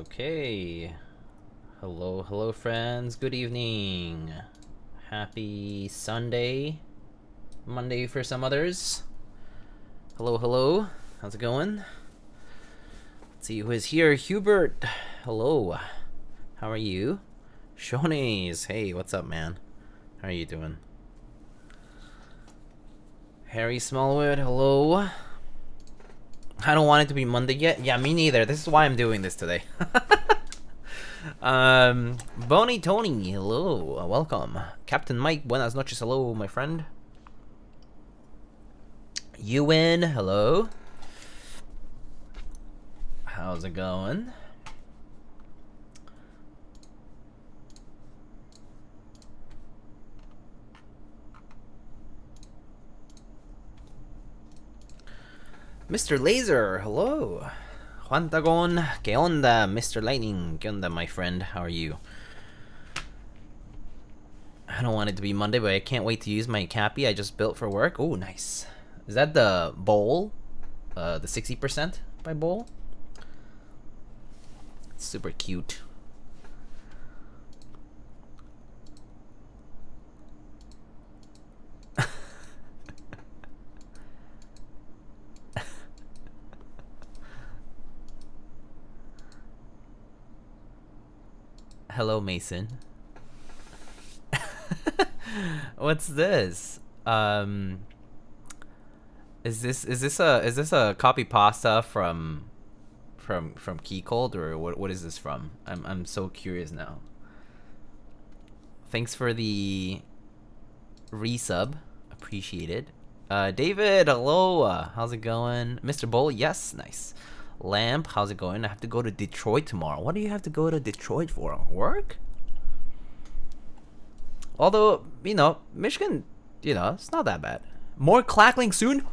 Okay. Hello, hello, friends. Good evening. Happy Sunday. Monday for some others. Hello, hello. How's it going? Let's see who is here. Hubert. Hello. How are you? Shonies. Hey, what's up, man? How are you doing? Harry Smallwood. Hello. I don't want it to be Monday yet. Yeah, me neither. This is why I'm doing this today. Bonnie Tony, hello, welcome. Captain Mike, buenas noches, hello, my friend. Ewan, hello. How's it going? Mr. Laser, hello. Juan Tagon, ¿qué onda, Mr. Lightning? ¿Qué onda, my friend? How are you? I don't want it to be Monday, but I can't wait to use my cappy I just built for work. Oh, nice. Is that the bowl? The 60% by bowl? It's super cute. Hello, Mason. What's this? Is this a copy pasta from Keycold, or what is this from? I'm so curious now. Thanks for the resub, appreciated. David, hello. How's it going? Mr. Bull, yes, nice. Lamp, how's it going? I have to go to Detroit tomorrow. What do you have to go to Detroit for? Work? Although, you know, Michigan, you know, it's not that bad. More clackling soon?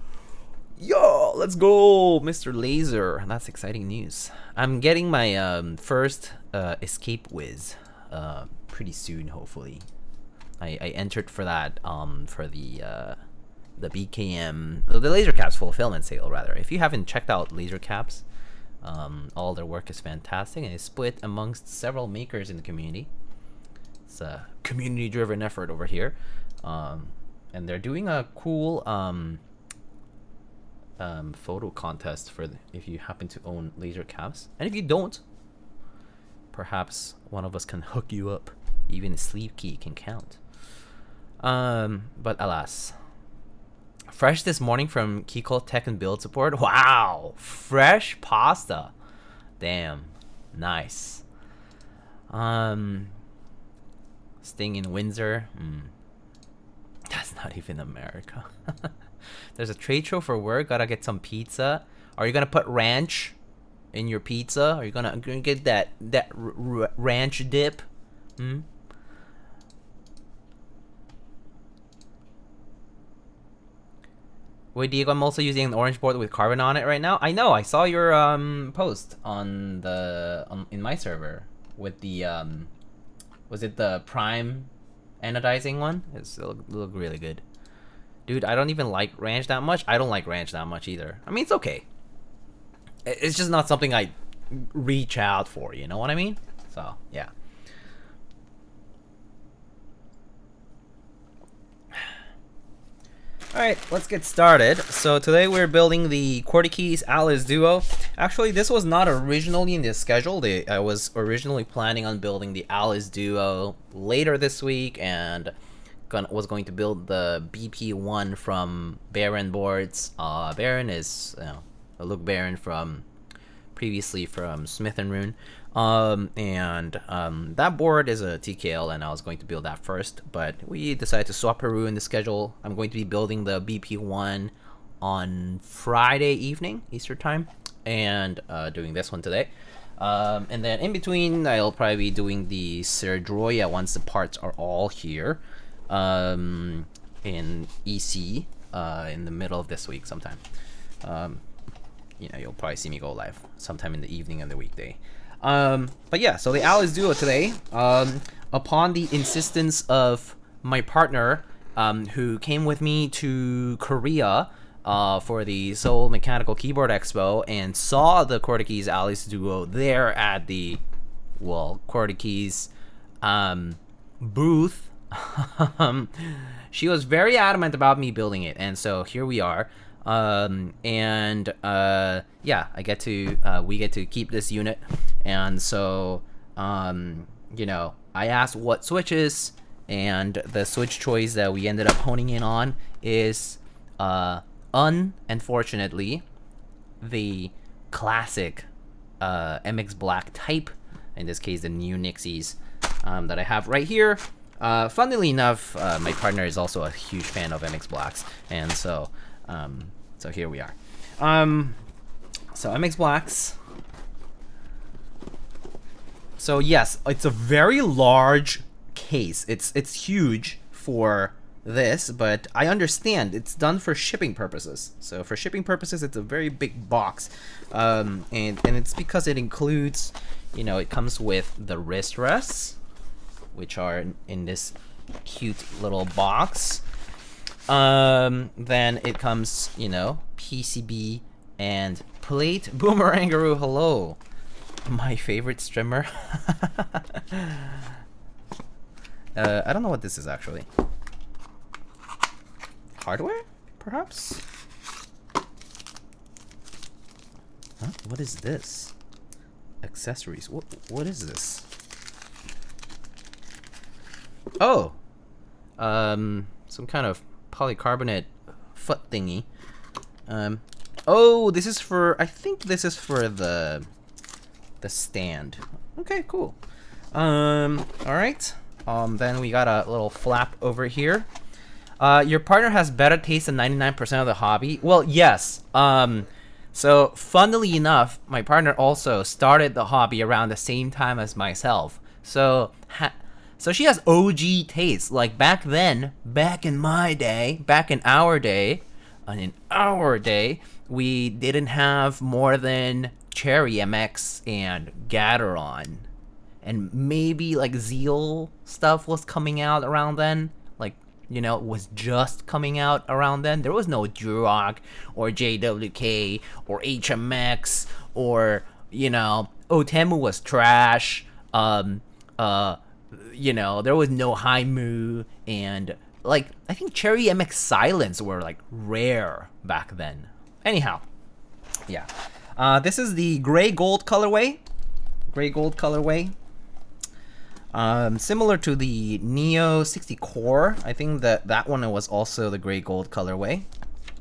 Yo, let's go, Mr. Laser. That's exciting news. I'm getting my first escape whiz pretty soon, hopefully. I entered for that for the BKM, the Laser Caps fulfillment sale, rather. If you haven't checked out Laser Caps, all their work is fantastic, and it's split amongst several makers in the community. It's a community-driven effort over here, and they're doing a cool photo contest for if you happen to own Laser Caps, and if you don't, perhaps one of us can hook you up. Even a sleeve key can count. But alas. Fresh this morning from Keycold Tech and Build Support. Wow! Fresh pasta. Damn. Nice. Staying in Windsor. That's not even America. There's a trade show for work. Gotta get some pizza. Are you gonna put ranch in your pizza? Are you gonna get that ranch dip? Wait, Diego, I'm also using an orange board with carbon on it right now. I know. I saw your post on in my server with the was it the prime anodizing one? It looked really good. Dude, I don't even like ranch that much. I don't like ranch that much either. I mean, it's okay. It's just not something I reach out for, you know what I mean? So, yeah. Alright, let's get started. So today we're building the qwertykeys Alice Duo. Actually, this was not originally in the schedule. I was originally planning on building the Alice Duo later this week, and was going to build the BP1 from Baron boards. Baron is, you know, a Luke Baron from previously from Smith & Rune. That board is a TKL, and I was going to build that first, but we decided to swap Peru in the schedule. I'm going to be building the BP1 on Friday evening, Easter time, and doing this one today. And then in between, I'll probably be doing the Serdroya once the parts are all here, in EC, in the middle of this week sometime. You know, you'll probably see me go live sometime in the evening of the weekday. But yeah, so the Alice Duo today, upon the insistence of my partner, who came with me to Korea, for the Seoul Mechanical Keyboard Expo and saw the qwertykeys Alice Duo there at the, well, qwertykeys booth. She was very adamant about me building it, and so here we are. Yeah, we get to keep this unit, and so you know, I asked what switches, and the switch choice that we ended up honing in on is unfortunately the classic MX Black type, in this case the new Nixies that I have right here. Funnily enough, my partner is also a huge fan of MX Blacks, and so so here we are. So MX Blacks. So yes, it's a very large case. It's huge for this, but I understand it's done for shipping purposes. So for shipping purposes, it's a very big box, and it's because it includes, you know, it comes with the wrist rests, which are in this cute little box. Then it comes, you know, PCB and plate. Boomerangaroo, hello. My favorite streamer. I don't know what this is actually. Hardware, perhaps? Huh? What is this? Accessories. What is this? Oh, some kind of polycarbonate foot thingy. Oh, this is for, I think this is for the stand. Okay, cool. All right. Then we got a little flap over here. Your partner has better taste than 99% of the hobby. Well, yes. So funnily enough, my partner also started the hobby around the same time as myself. So she has OG taste. Like back then, back in my day, back in our day, we didn't have more than Cherry MX and Gateron. And maybe like Zeal stuff was coming out around then. Like, you know, it was just coming out around then. There was no Duroc or JWK or HMX or, you know, Otemu was trash. You know, there was no Haimu, and like I think Cherry MX Silence were like rare back then. Anyhow, yeah. This is the gray gold colorway. Similar to the Neo 60 Core. I think that one was also the gray gold colorway.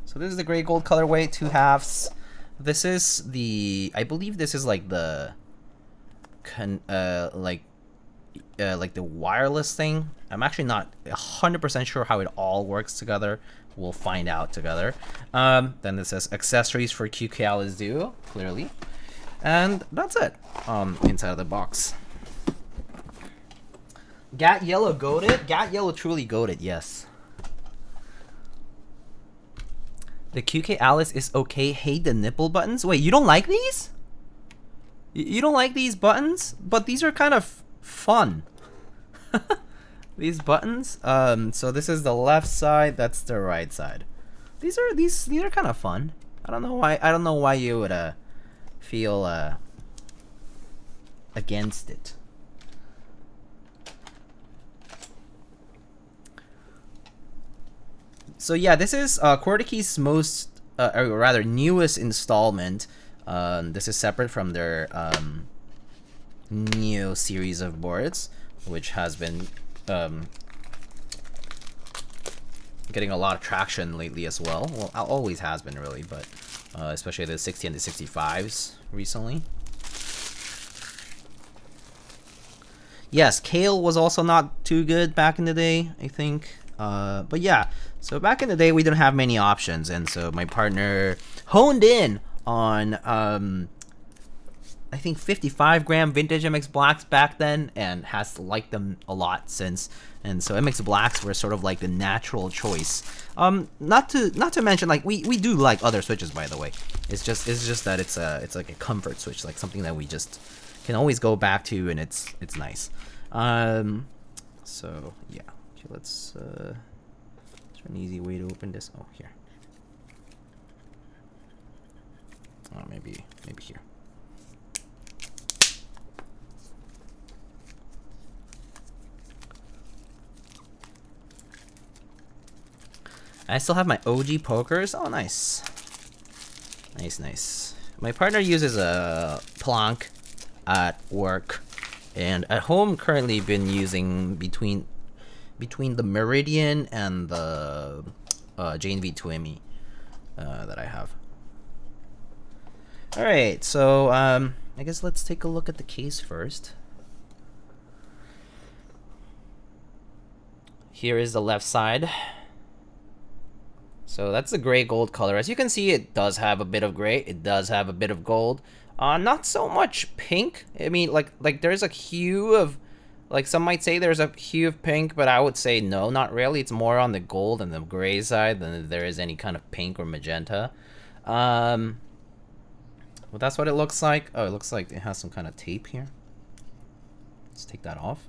So this is the gray gold colorway, 2 halves. This is the, I believe this is like the like the wireless thing. I'm actually not 100% sure how it all works together. We'll find out together. Then it says accessories for Keycaps Duo, clearly. And that's it inside of the box. Gat Yellow goated? Gat Yellow truly goated, yes. The QK Alice is okay. Hate the nipple buttons. Wait, you don't like these? You don't like these buttons? But these are kind of fun. These buttons. So this is the left side. That's the right side. These are kind of fun. I don't know why you would feel against it. So yeah, this is qwertykeys' most, or rather newest installment. This is separate from their Neo series of boards, which has been getting a lot of traction lately as well. Well, always has been really, but especially the 60 and the 65s recently. Yes, Kale was also not too good back in the day, I think. But yeah, so back in the day we didn't have many options, and so my partner honed in on I think 55-gram vintage MX Blacks back then, and has liked them a lot since. And so MX Blacks were sort of like the natural choice. Not to mention, like we do like other switches, by the way. It's just that it's like a comfort switch, like something that we just can always go back to, and it's nice. So yeah, okay, let's. Is there an easy way to open this? Oh, here. Oh, maybe here. I still have my OG pokers. Oh, nice. Nice. My partner uses a Planck at work, and at home currently been using between the Meridian and the JNV Twimmy that I have. All right, so I guess let's take a look at the case first. Here is the left side. So that's the gray gold color. As you can see, it does have a bit of gray. It does have a bit of gold. Not so much pink. I mean, like there's a hue of, like some might say there's a hue of pink, but I would say no, not really. It's more on the gold and the gray side than there is any kind of pink or magenta. Well, that's what it looks like. Oh, it looks like it has some kind of tape here. Let's take that off.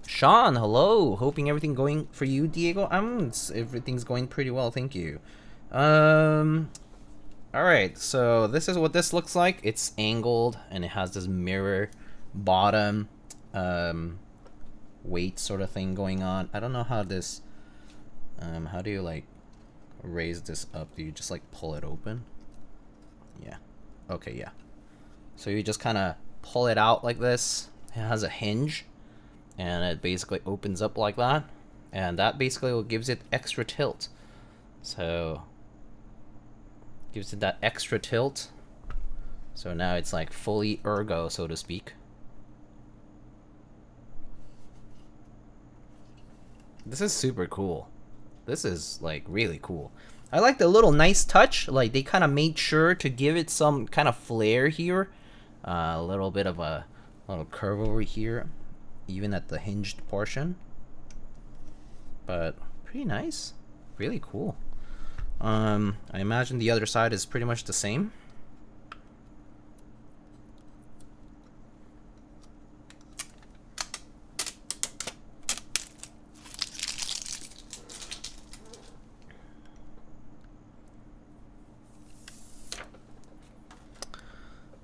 Sean, hello. Hoping everything going for you, Diego. Everything's going pretty well, thank you. All right, so this is what this looks like. It's angled and it has this mirror bottom weight sort of thing going on. I don't know how this how do you like raise this up? Do you just like pull it open? Yeah. Okay, yeah. So you just kind of pull it out like this. It has a hinge, and it basically opens up like that, and that basically what gives it extra tilt. So gives it that extra tilt. So now it's like fully ergo, so to speak. This is super cool. This is like really cool. I like the little nice touch. Like they kind of made sure to give it some kind of flair here. A little bit of a little curve over here, even at the hinged portion. But pretty nice. Really cool. I imagine the other side is pretty much the same.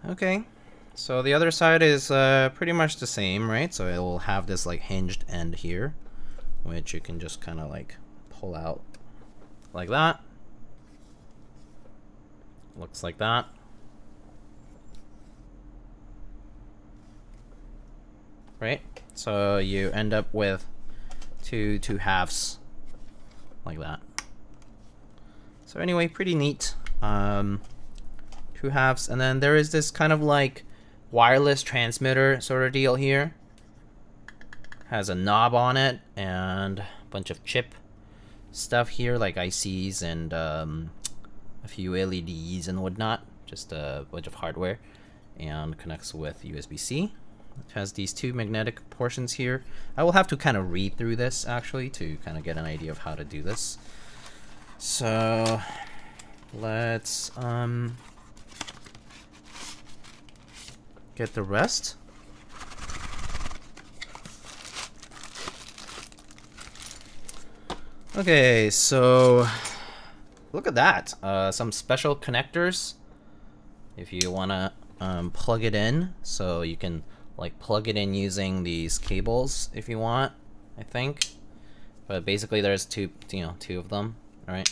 Okay, so the other side is pretty much the same, right? So it will have this like hinged end here, which you can just kind of like pull out like that. Looks like that. Right? So you end up with two halves like that. So anyway, pretty neat. Two halves, and then there is this kind of like wireless transmitter sort of deal here. Has a knob on it and a bunch of chip stuff here, like ICs and a few LEDs and whatnot. Just a bunch of hardware, and connects with USB-C. It has these two magnetic portions here. I will have to kind of read through this actually to kind of get an idea of how to do this. So let's get the rest. Okay, so look at that. Some special connectors if you wanna plug it in. So you can like plug it in using these cables if you want, I think. But basically there's two of them. All right.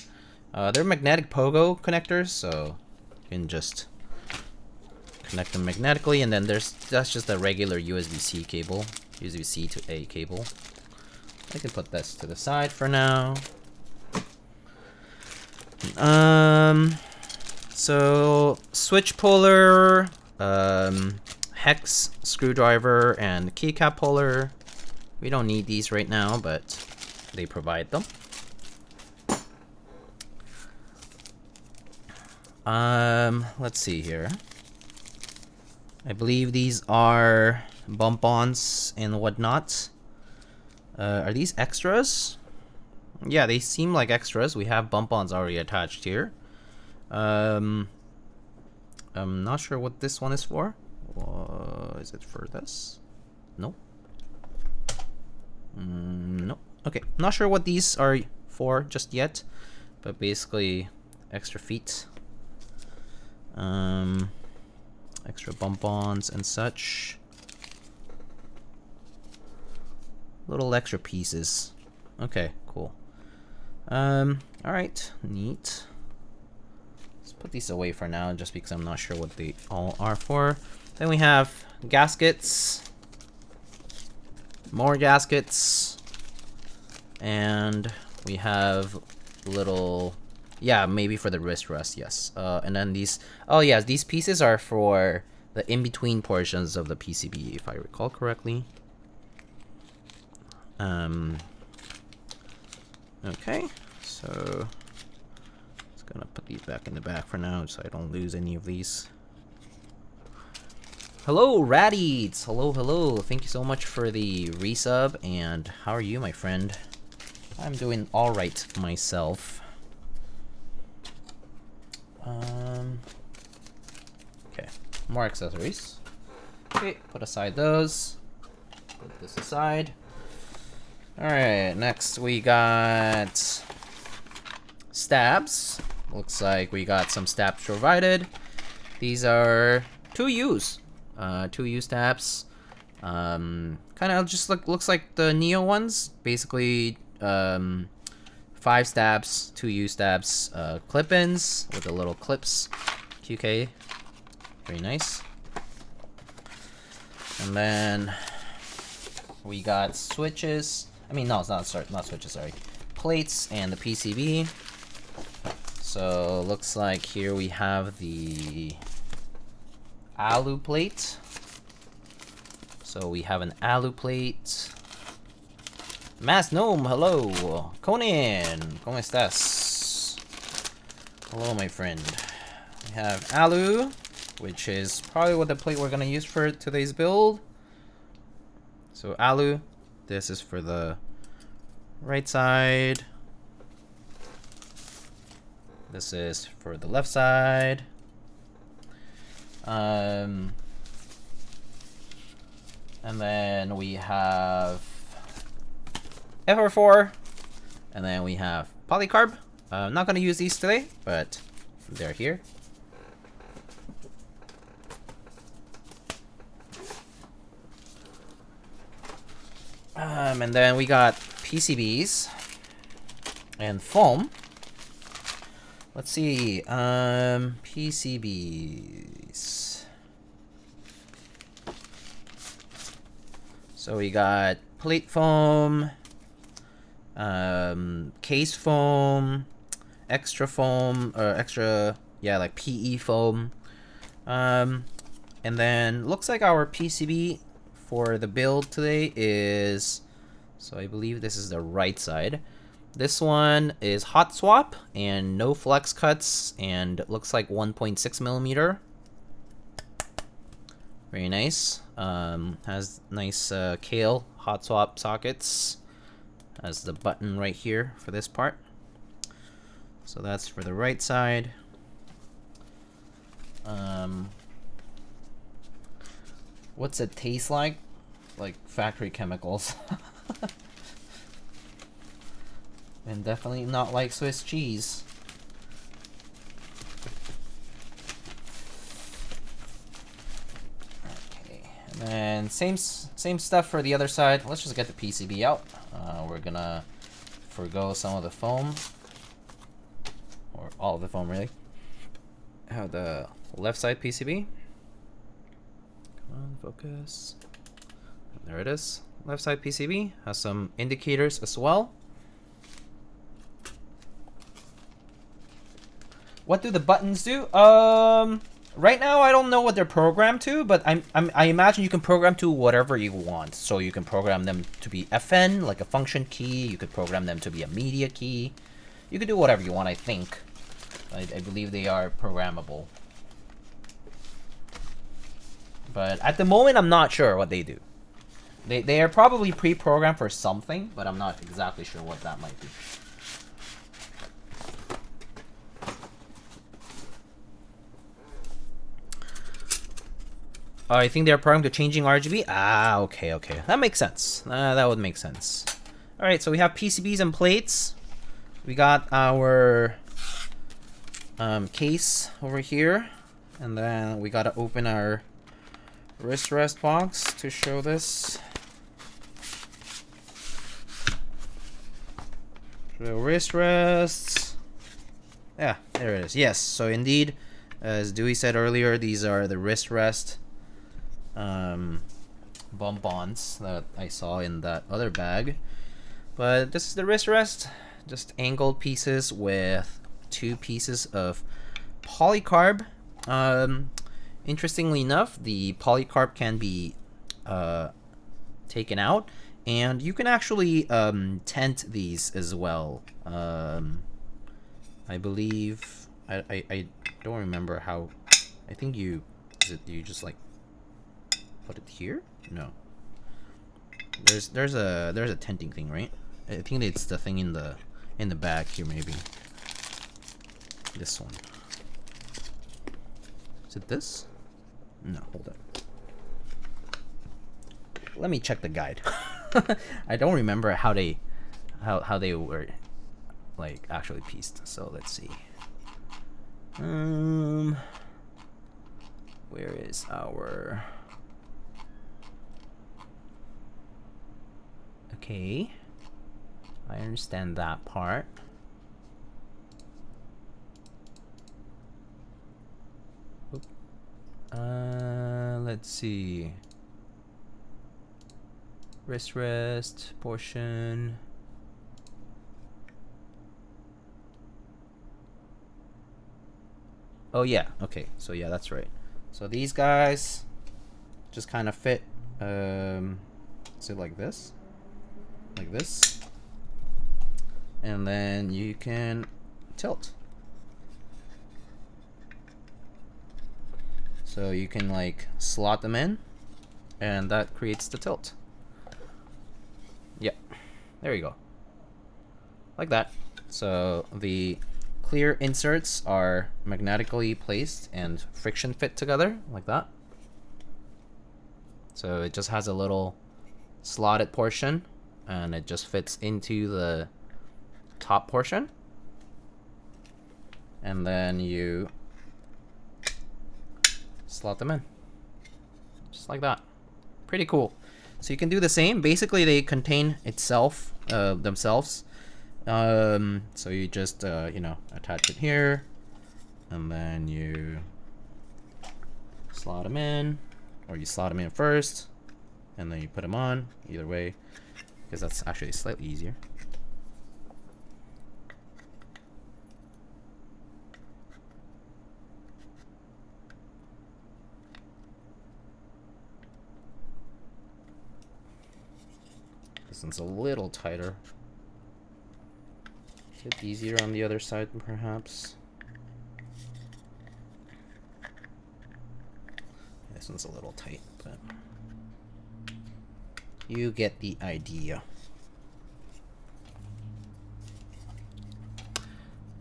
They're magnetic pogo connectors, so you can just connect them magnetically, and then that's just a regular USB-C cable, USB-C to A cable. I can put this to the side for now. So switch puller, hex screwdriver, and keycap puller. We don't need these right now, but they provide them. Let's see here. I believe these are bump-ons and whatnot. Are these extras? Yeah, they seem like extras. We have bump-ons already attached here. I'm not sure what this one is for. Is it for this? Nope. Nope. Okay, not sure what these are for just yet, but basically extra feet, extra bump-ons and such. Little extra pieces. Okay, cool. Alright, neat. Let's put these away for now just because I'm not sure what they all are for. Then we have gaskets. More gaskets. And we have little, yeah, maybe for the wrist rest, yes. And then these, oh yeah, these pieces are for the in-between portions of the PCB, if I recall correctly. Okay, so just gonna put these back in the back for now so I don't lose any of these. Hello, Raddies! Hello, hello. Thank you so much for the resub, and how are you, my friend? I'm doing alright myself. Okay, more accessories. Okay, put aside those. Put this aside. Alright, next we got stabs. Looks like we got some stabs provided. These are 2U. 2U stabs. Kind of just looks like the Neo ones. Basically, 5 stabs, 2U stabs, clip-ins with the little clips. QK. Very nice. And then we got switches. I mean, no, it's not switches, sorry. Plates and the PCB. So, looks like here we have the alu plate. So, we have an alu plate. Mass Gnome, hello. Conan, ¿cómo estás? Hello, my friend. We have alu, which is probably what the plate we're gonna use for today's build. So, alu. This is for the right side. This is for the left side. And then we have FR4. And then we have polycarb. I'm not going to use these today, but they're here. And then we got PCBs and foam. Let's see, PCBs. So we got plate foam, case foam, extra foam, or extra, yeah, like PE foam. And then looks like our PCB for the build today is, so I believe this is the right side. This one is hot swap and no flex cuts, and looks like 1.6 millimeter. Very nice. Has nice Kale hot swap sockets. Has the button right here for this part. So that's for the right side. What's it taste like? Like factory chemicals. And definitely not like Swiss cheese. Okay, and then same stuff for the other side. Let's just get the PCB out. We're gonna forgo some of the foam, or all of the foam really. Have the left side PCB. Come on, focus. There it is. Left side PCB has some indicators as well. What do the buttons do? Right now I don't know what they're programmed to, but I imagine you can program to whatever you want. So you can program them to be FN, like a function key. You could program them to be a media key. You could do whatever you want, I think. I believe they are programmable. But at the moment, I'm not sure what they do. They are probably pre-programmed for something, but I'm not exactly sure what that might be. Oh, I think they're programmed to changing RGB. Ah, okay, okay. That makes sense. That would make sense. All right, so we have PCBs and plates. We got our case over here, and then we gotta open our wrist rest box to show this. So wrist rests. Yeah, there it is. Yes, so indeed, as Dewey said earlier, these are the wrist rest bump-ons that I saw in that other bag. But this is the wrist rest, just angled pieces with 2 pieces of polycarb. Interestingly enough, the polycarb can be taken out, and you can actually tent these as well. I believe I don't remember how. I think you just like put it here? No. There's a tenting thing, right? I think it's the thing in the back here, maybe. This one. Is it this? No, hold up. Let me check the guide. I don't remember how they were like actually pieced. So let's see. Where is our? Okay, I understand that part. Let's see. Wrist rest portion. Oh yeah, okay. So yeah, that's right. So these guys just kind of fit so like this. Like this. And then you can tilt. So you can like slot them in, and that creates the tilt. Yep, there you go. Like that. So the clear inserts are magnetically placed and friction fit together, like that. So it just has a little slotted portion, and it just fits into the top portion. And then you slot them in, just like that. Pretty cool. So you can do the same. Basically, they contain themselves. So you just attach it here, and then you slot them in, or you slot them in first, and then you put them on. Either way, because that's actually slightly easier. This one's a little tighter. A bit easier on the other side, perhaps. This one's a little tight, but you get the idea.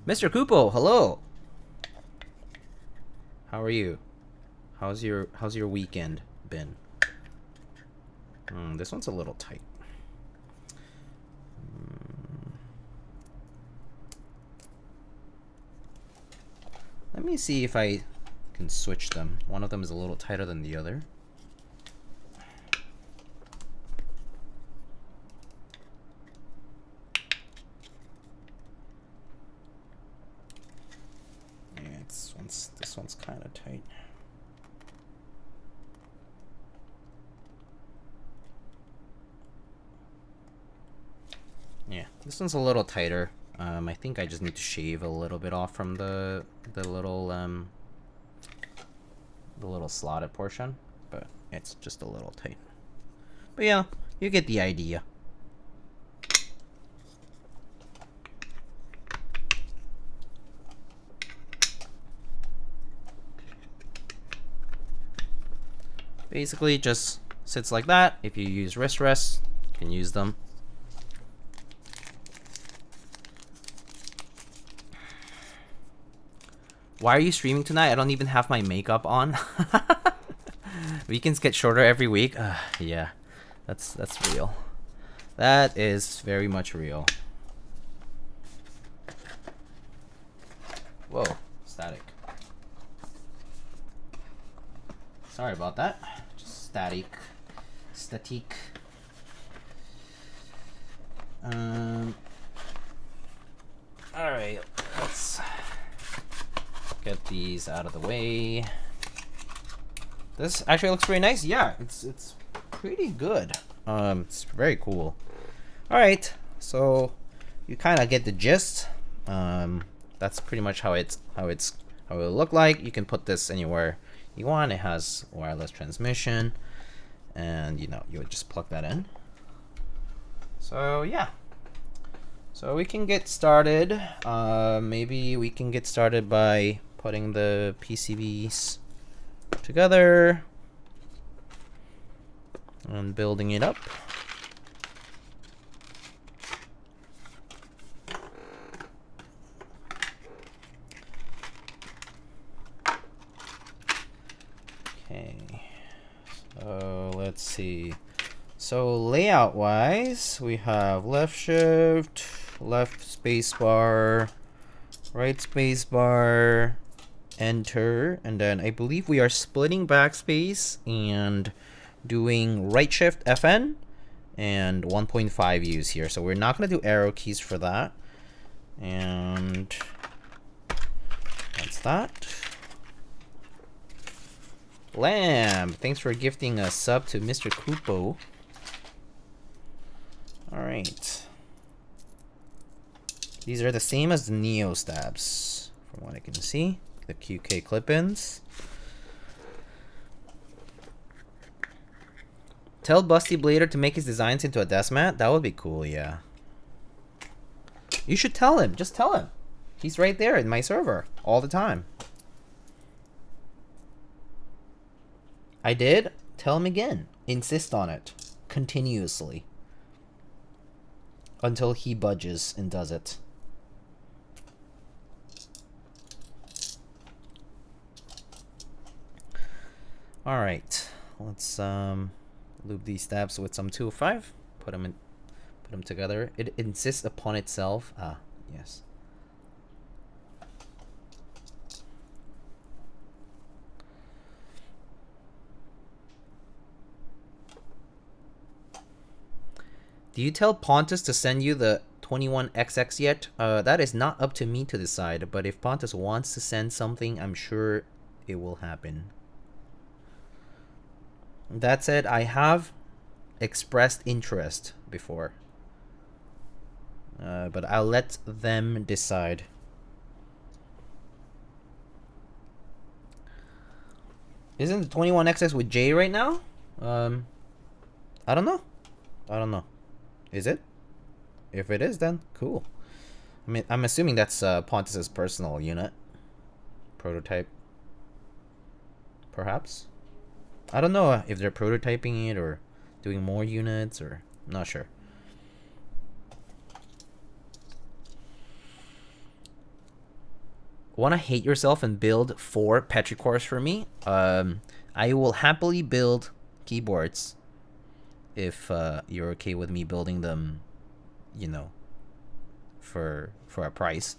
Mr. Kupo, hello. How are you? How's your weekend been? This one's a little tight. Let me see if I can switch them. One of them is a little tighter than the other. Yeah, this one's kind of tight. Yeah, this one's a little tighter. I think I just need to shave a little bit off from the little slotted portion, but it's just a little tight. But yeah, you get the idea. Basically, it just sits like that. If you use wrist rests, you can use them. Why are you streaming tonight? I don't even have my makeup on. Weekends get shorter every week. Yeah, that's real. That is very much real. Whoa, static. Sorry about that. Just static. Static. Alright, let's get these out of the way. This actually looks pretty nice. Yeah, it's pretty good. It's very cool. Alright, so you kinda get the gist. That's pretty much how it will look like. You can put this anywhere you want. It has wireless transmission, and you know, you would just plug that in. So yeah, so we can get started. Maybe we can get started by putting the PCBs together and building it up. Okay, so let's see. So layout wise, we have left shift, left spacebar, right spacebar, enter, and then I believe we are splitting backspace and doing right shift FN and 1.5 use here. So we're not going to do arrow keys for that. And that's that. Lamb, thanks for gifting a sub to Mr. Kupo. Alright. These are the same as the Neo stabs, from what I can see. The QK clip-ins. Tell Busty Blader to make his designs into a desk mat. That would be cool, yeah. You should tell him. Just tell him. He's right there in my server all the time. I did. Tell him again. Insist on it. Continuously. Until he budges and does it. Alright. Let's lube these stabs with some 205. Put them together. It insists upon itself. Ah, yes. Do you tell Pontus to send you the 21XX yet? That is not up to me to decide, but if Pontus wants to send something, I'm sure it will happen. That said, I have expressed interest before. But I'll let them decide. Isn't the 21XX with J right now? I don't know. I don't know. Is it? If it is, then cool. I mean, I'm assuming that's Pontus's personal unit. Prototype. Perhaps? I don't know if they're prototyping it or doing more units, or I'm not sure. Want to hate yourself and build 4 petricores for me? I will happily build keyboards if you're okay with me building them, you know, for a price.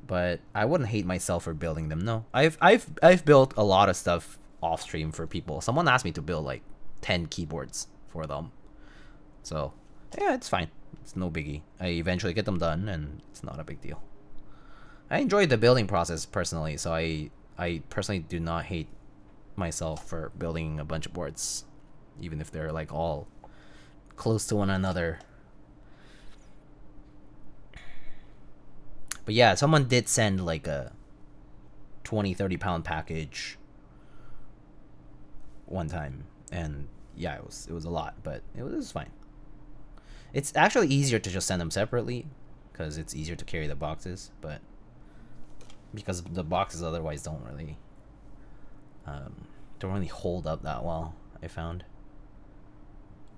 But I wouldn't hate myself for building them. No, I've built a lot of stuff off stream for people. Someone asked me to build like 10 keyboards for them, so yeah, it's fine. It's no biggie. I eventually get them done, and it's not a big deal. I enjoy the building process personally, so I personally do not hate myself for building a bunch of boards, even if they're like all close to one another. But yeah, someone did send like a 20-30 pound package one time, and yeah, it was a lot, but it was fine. It's actually easier to just send them separately because it's easier to carry the boxes, but because the boxes otherwise don't really hold up that well, I found.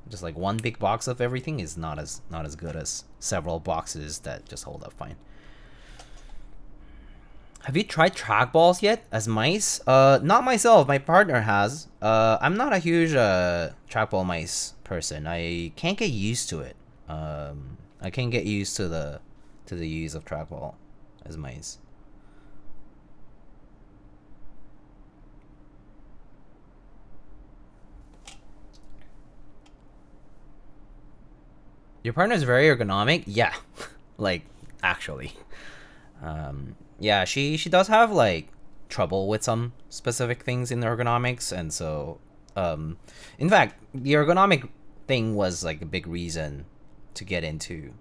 Just like one big box of everything is not as good as several boxes that just hold up fine. Have you tried trackballs yet as mice? Not myself. My partner has. I'm not a huge trackball mice person. I can't get used to it. I can't get used to the use of trackball as mice. Your partner is very ergonomic? Yeah. Like, actually. Yeah, she does have, like, trouble with some specific things in ergonomics, and so, in fact, the ergonomic thing was, like, a big reason to get into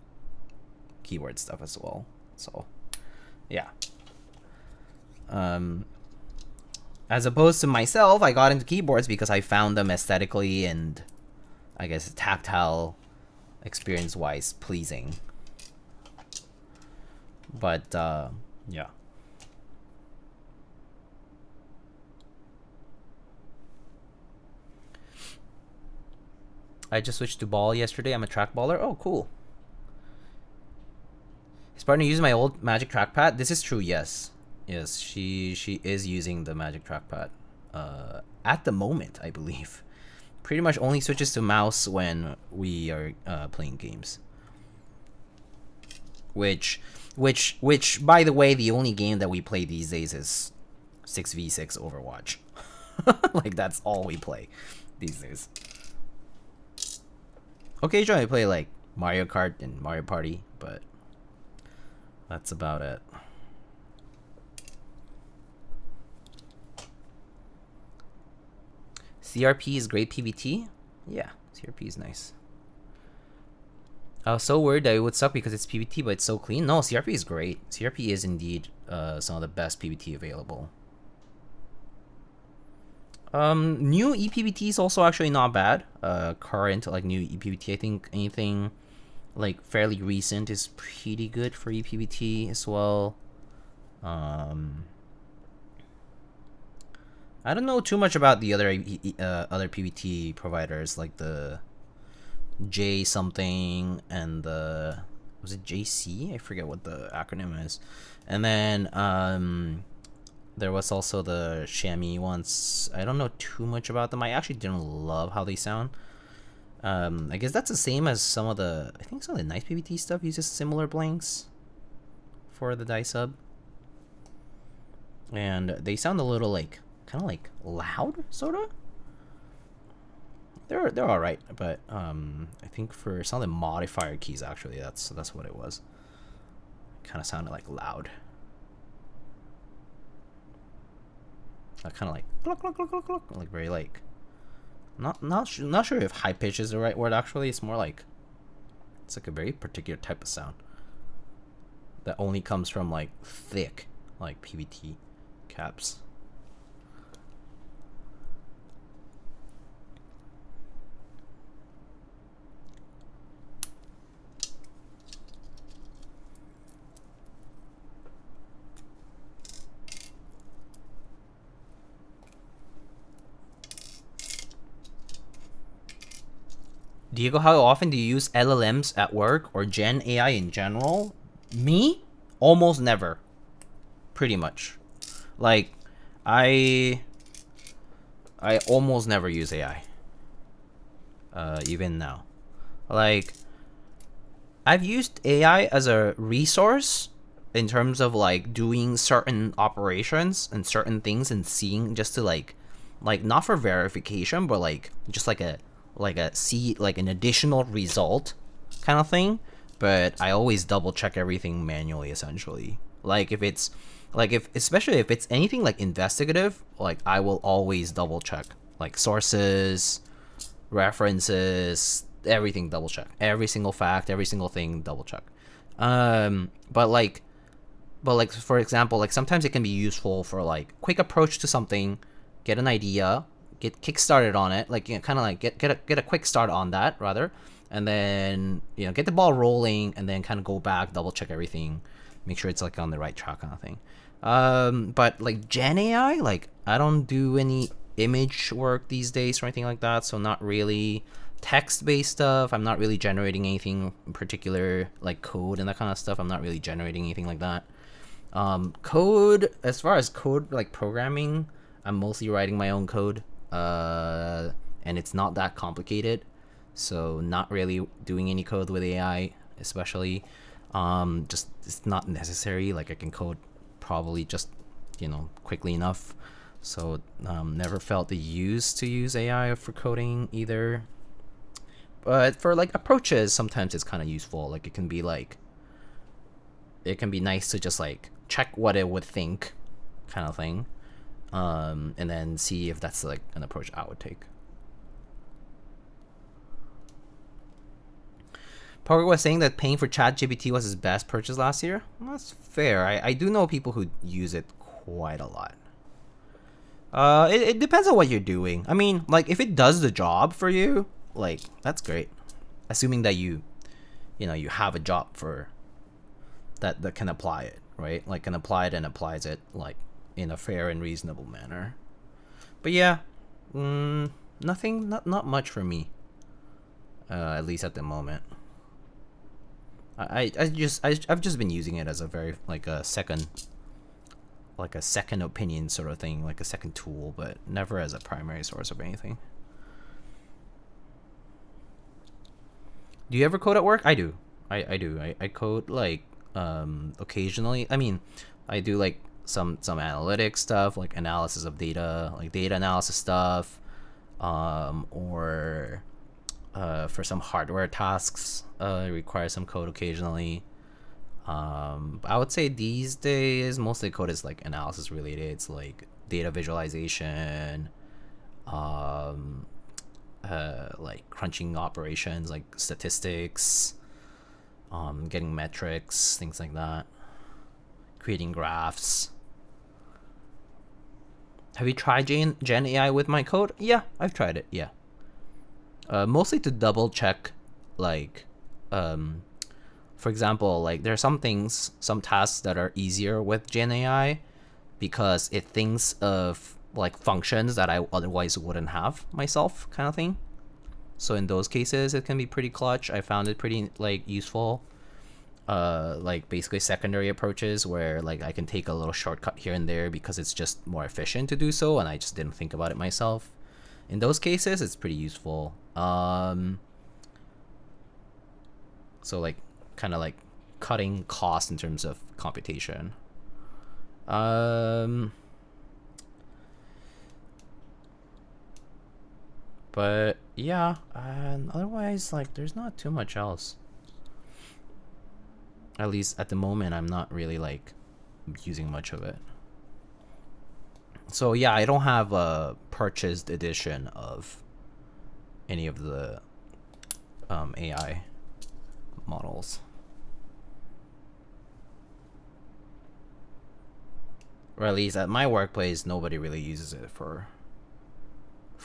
keyword stuff as well. So, yeah. As opposed to myself, I got into keyboards because I found them aesthetically and, I guess, tactile experience-wise pleasing. But yeah. I just switched to ball yesterday. I'm a trackballer. Oh, cool. His partner used my old Magic trackpad. This is true. Yes, yes. She is using the Magic trackpad. At the moment, I believe. Pretty much only switches to mouse when we are playing games. Which, by the way, the only game that we play these days is 6v6 Overwatch. Like, that's all we play these days. Occasionally I play, like, Mario Kart and Mario Party, but that's about it. CRP is great PVT? Yeah, CRP is nice. I was so worried that it would suck because it's PVT, but it's so clean. No, CRP is great. CRP is indeed some of the best PVT available. New ePVT is also actually not bad. Current, like, new ePVT, I think anything, like, fairly recent is pretty good for ePVT as well. I don't know too much about the other other PVT providers, like the J something and the, was it JC? I forget what the acronym is. And then there was also the Xiaomi ones. I don't know too much about them. I actually didn't love how they sound. I guess that's the same as some of the, I think some of the nice PVT stuff uses similar blanks for the die sub. And they sound a little, like, kind of like loud, sort of. They're all right, but I think for some of the modifier keys, actually, that's what it was. Kind of sounded like loud. Kind of like cluck, cluck, cluck, cluck, cluck, like very, like, not sure if high pitch is the right word. Actually, it's more like, it's like a very particular type of sound that only comes from, like, thick, like, PVT caps. Diego, how often do you use LLMs at work or Gen AI in general? Me? Almost never. Pretty much. Like, I almost never use AI. Even now. Like, I've used AI as a resource in terms of, like, doing certain operations and certain things and seeing, just to, like not for verification, but, like, just like an additional result kind of thing. But I always double check everything manually, essentially. Like, especially if it's anything like investigative, like, I will always double check, like, sources, references, everything double check. Every single fact, every single thing double check. But like for example, like, sometimes it can be useful for, like, quick approach to something, get an idea, get kickstarted on it, like, you know, kind of like get a quick start on that, rather, and then, you know, get the ball rolling, and then kind of go back, double check everything, make sure it's, like, on the right track, kind of thing. But, like, Gen AI, like, I don't do any image work these days or anything like that, so not really. Text-based stuff, I'm not really generating anything in particular, like code and that kind of stuff. I'm not really generating anything like that. Code, as far as code like programming, I'm mostly writing my own code, and it's not that complicated, so not really doing any code with AI, especially. Just it's not necessary. Like I can code probably just quickly enough, so never felt the use to use AI for coding either. But for like approaches, sometimes it's kind of useful. Like it can be nice to just like check what it would think, kind of thing, and then see if that's like an approach I would take. Parker was saying that paying for ChatGPT was his best purchase last year. Well, that's fair. I do know people who use it quite a lot. It depends on what you're doing. I mean, like if it does the job for you, like that's great. Assuming that you have a job for that can apply it, right? Like can apply it and applies it like in a fair and reasonable manner. But yeah, nothing, not much for me. At least at the moment. I've just been using it as a very like a second opinion sort of thing, like a second tool, but never as a primary source of anything. Do you ever code at work? I do. I do. I code like occasionally. I mean, I do like some analytics stuff, like analysis of data, like data analysis stuff, or for some hardware tasks, it requires some code occasionally. I would say these days mostly code is like analysis related. It's like data visualization, like crunching operations, like statistics, getting metrics, things like that, creating graphs. Have you tried Gen AI with my code? Yeah, I've tried it. Yeah. Mostly to double check, like, for example, like there are some tasks that are easier with Gen AI because it thinks of like functions that I otherwise wouldn't have myself, kind of thing. So in those cases, it can be pretty clutch. I found it pretty like useful. Like basically secondary approaches where like I can take a little shortcut here and there because it's just more efficient to do so, and I just didn't think about it myself. In those cases, it's pretty useful. So like kind of like cutting costs in terms of computation. But yeah, and otherwise like there's not too much else. At least at the moment, I'm not really like using much of it. So yeah, I don't have a purchased edition of any of the AI models. Or at least at my workplace, nobody really uses it for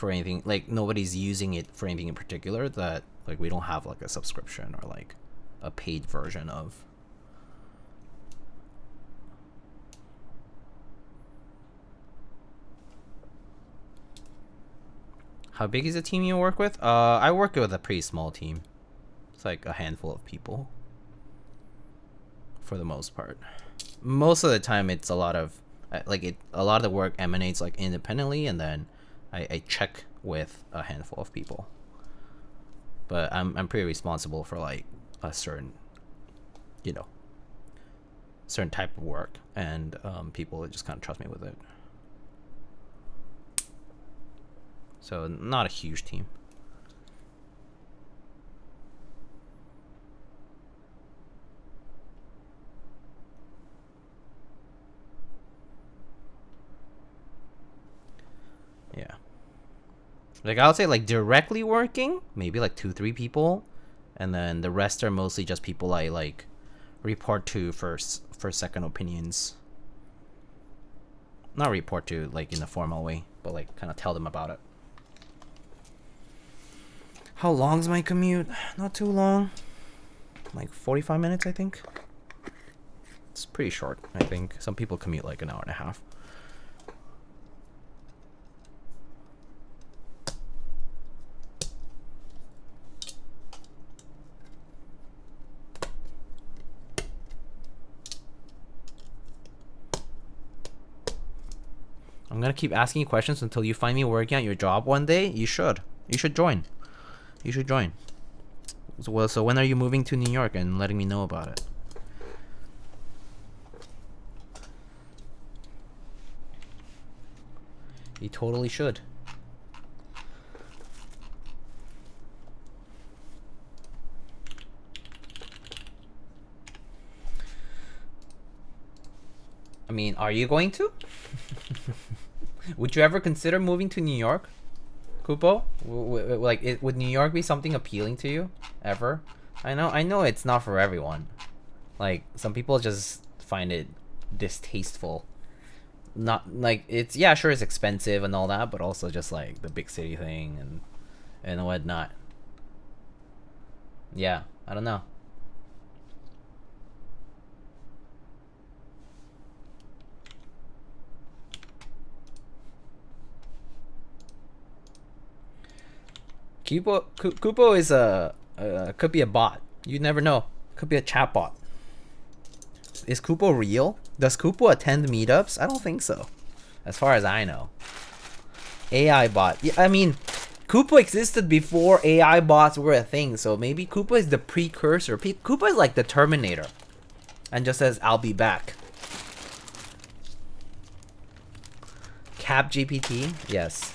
anything. Like nobody's using it for anything in particular. That like we don't have like a subscription or like a paid version of. How big is the team you work with? I work with a pretty small team. It's like a handful of people. For the most part, most of the time it's a lot of a lot of the work emanates like independently, and then I check with a handful of people. But I'm pretty responsible for like a certain, certain type of work, and people just kind of trust me with it. So not a huge team. Yeah. Like I would say like directly working, maybe like 2-3 people, and then the rest are mostly just people I like report to for second opinions. Not report to like in a formal way, but like kind of tell them about it. How long's my commute? Not too long. Like 45 minutes, I think. It's pretty short, I think. Some people commute like an hour and a half. I'm gonna keep asking you questions until you find me working at your job one day. You should join. You should join. So when are you moving to New York and letting me know about it? You totally should. I mean, are you going to? Would you ever consider moving to New York, Kupo? Like, would New York be something appealing to you ever? I know it's not for everyone. Like, some people just find it distasteful. Not like it's, yeah, sure, it's expensive and all that, but also just like the big city thing and whatnot. Yeah, I don't know. Kupo is could be a bot. You never know. Could be a chat bot. Is Kupo real? Does Kupo attend meetups? I don't think so, as far as I know. AI bot. Yeah, I mean, Kupo existed before AI bots were a thing, so maybe Kupo is the precursor. Kupo is like the Terminator, and just says, "I'll be back." Cap GPT? Yes.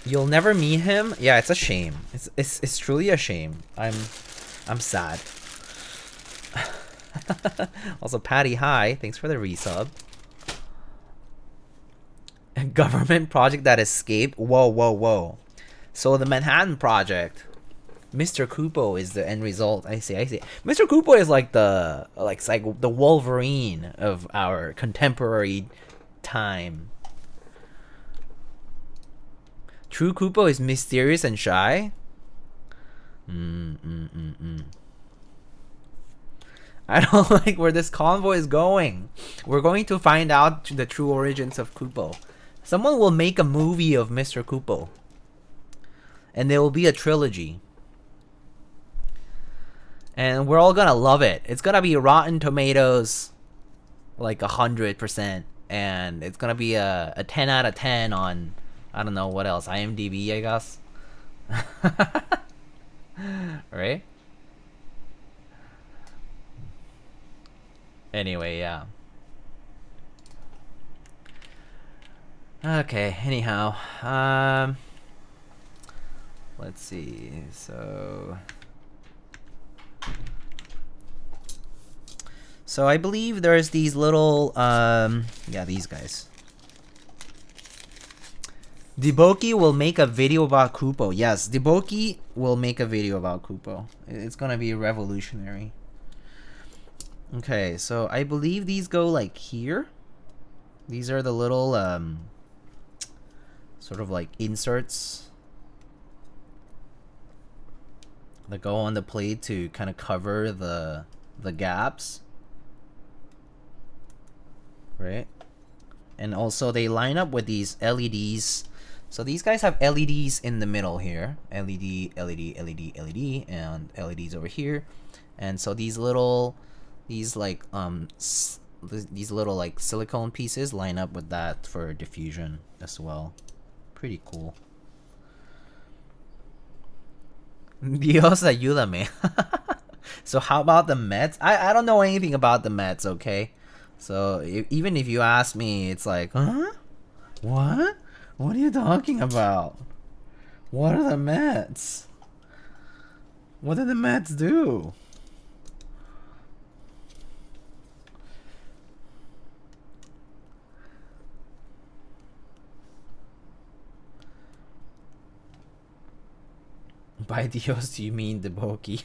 You'll never meet him? Yeah, it's a shame. It's truly a shame. I'm sad. Also, Patty, hi. Thanks for the resub. A government project that escaped? Whoa. So the Manhattan Project. Mr. Kupo is the end result. I see. Mr. Kupo is like the the Wolverine of our contemporary time. True Kupo is mysterious and shy? I don't like where this convo is going. We're going to find out the true origins of Kupo. Someone will make a movie of Mr. Kupo. And there will be a trilogy. And we're all gonna love it. It's gonna be Rotten Tomatoes like 100%. And it's gonna be a 10 out of 10 on, I don't know what else, IMDb, I guess. Right? Anyway, yeah. Okay, anyhow. Let's see. So I believe there's these little yeah, these guys. Deboki will make a video about Kupo. Yes, Deboki will make a video about Kupo. It's gonna be revolutionary. Okay, so I believe these go like here. These are the little sort of like inserts that go on the plate to kind of cover the gaps, right? And also they line up with these LEDs. So these guys have LEDs in the middle here. LED, and LEDs over here. And so these little, these little like silicone pieces line up with that for diffusion as well. Pretty cool. Dios ayúdame. So how about the Mets? I don't know anything about the Mets, okay? So even if you ask me, it's like, huh? What? What are you talking about? What are the Mets? What did the Mets do? By Dios, do you mean the Boki?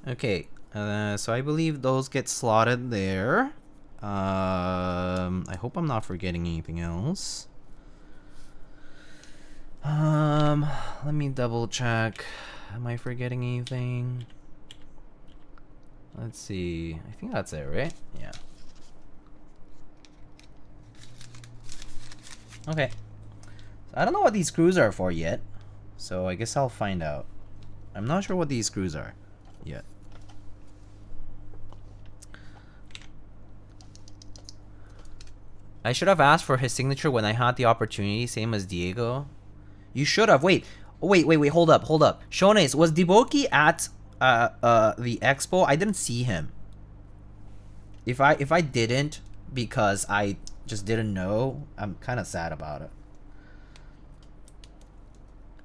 Okay, so I believe those get slotted there. I hope I'm not forgetting anything else. Let me double check. Am I forgetting anything? Let's see. I think that's it, right? Yeah. Okay. So I don't know what these screws are for yet. So I guess I'll find out. I'm not sure what these screws are yet. I should have asked for his signature when I had the opportunity, same as Diego. You should have. Wait, hold up. Shones, was Diboki at the expo? I didn't see him. If I didn't, because I just didn't know, I'm kind of sad about it.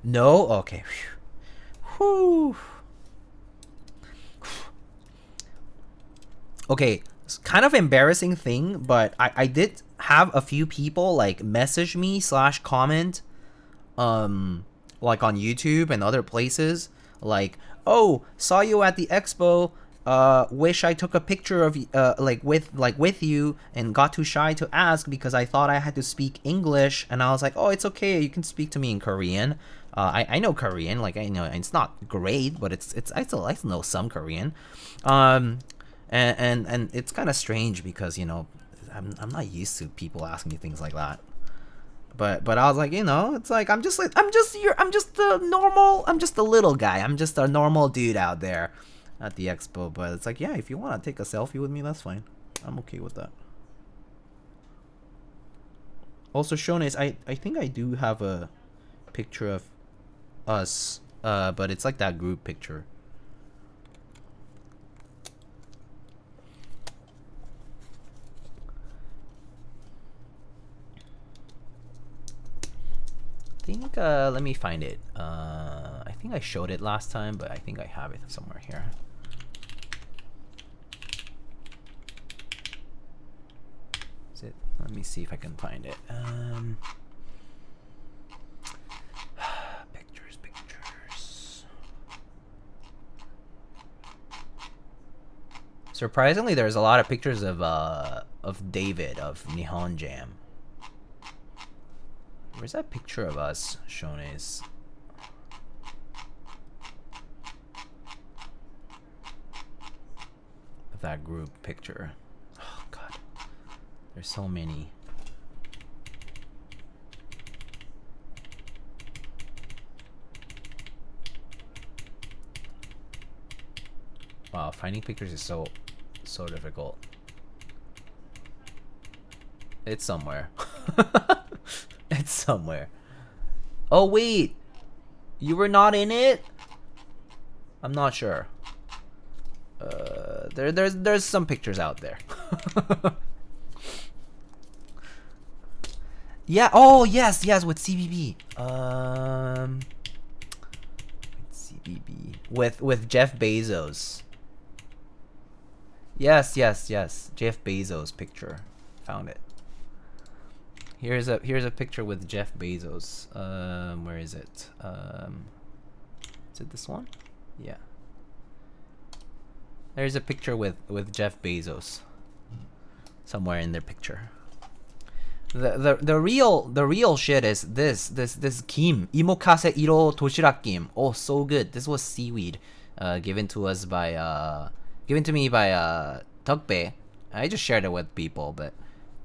No? Okay. Whew. Okay, it's kind of embarrassing thing, but I did have a few people like message me / comment like on YouTube and other places, like, oh, saw you at the expo, wish I took a picture of with you, and got too shy to ask because I thought I had to speak English. And I was like, oh, it's okay, you can speak to me in Korean. I know Korean, like, I know it's not great, but I still know some Korean. And it's kind of strange because, you know, I'm not used to people asking me things like that. But I was like, you know, it's like I'm just a little guy. I'm just a normal dude out there at the expo. But it's like, yeah, if you want to take a selfie with me, that's fine. I'm okay with that. Also, Shones, I think I do have a picture of us, but it's like that group picture. I think, let me find it. I think I showed it last time, but I think I have it somewhere here. Is it? Let me see if I can find it. Pictures. Surprisingly, there's a lot of pictures of David of Nihon Jam. Where's that picture of us, Shones? That group picture. Oh god. There's so many. Wow, finding pictures is so difficult. It's somewhere. It's somewhere. Oh wait, you were not in it? I'm not sure. There's some pictures out there. Yeah. Oh yes, with CBB. CBB with Jeff Bezos. Yes. Jeff Bezos picture. Found it. Here's a picture with Jeff Bezos. Where is it? Is it this one? Yeah. There's a picture with Jeff Bezos. Somewhere in their picture. The real shit is this kim, imokase iro toshirak kim. Oh, so good. This was seaweed, given to me by Tokbe. I just shared it with people, but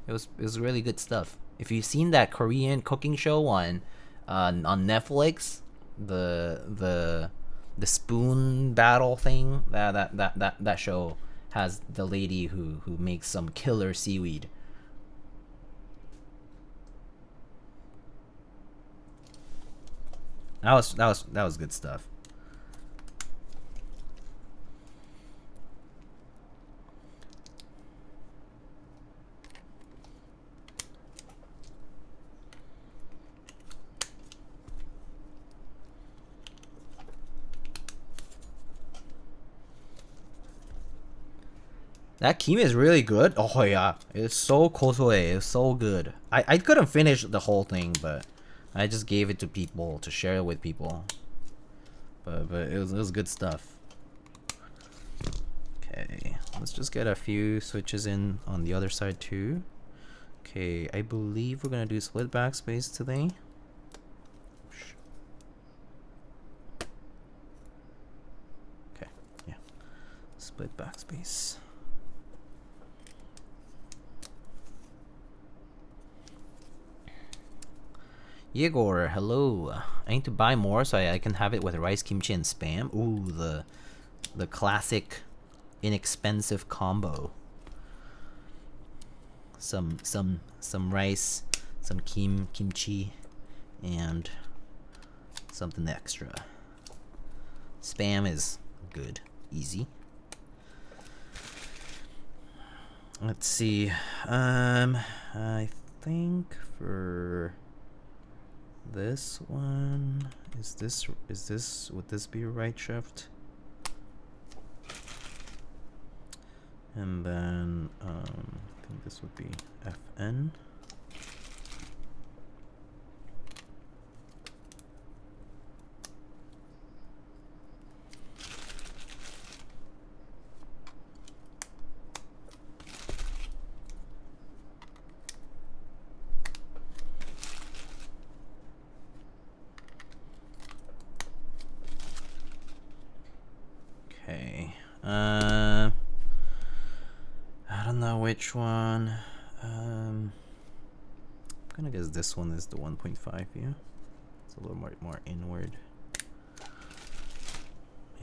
it was really good stuff. If you've seen that Korean cooking show on Netflix, the spoon battle thing, that show has the lady who makes some killer seaweed. That was good stuff. That kim is really good. Oh yeah, it's so kosoe. It's so good. I couldn't finish the whole thing, but I just gave it to people to share it with people. But it was good stuff. Okay, let's just get a few switches in on the other side too. Okay, I believe we're gonna do split backspace today. Okay, yeah, split backspace. Yegor, hello. I need to buy more so I can have it with rice, kimchi, and spam. Ooh, the classic, inexpensive combo. Some rice, some kimchi, and something extra. Spam is good, easy. Let's see. I think for this one, would this be a right shift? And then I think this would be FN. Okay. I don't know which one. I'm gonna guess this one is the 1.5. Yeah, it's a little more inward.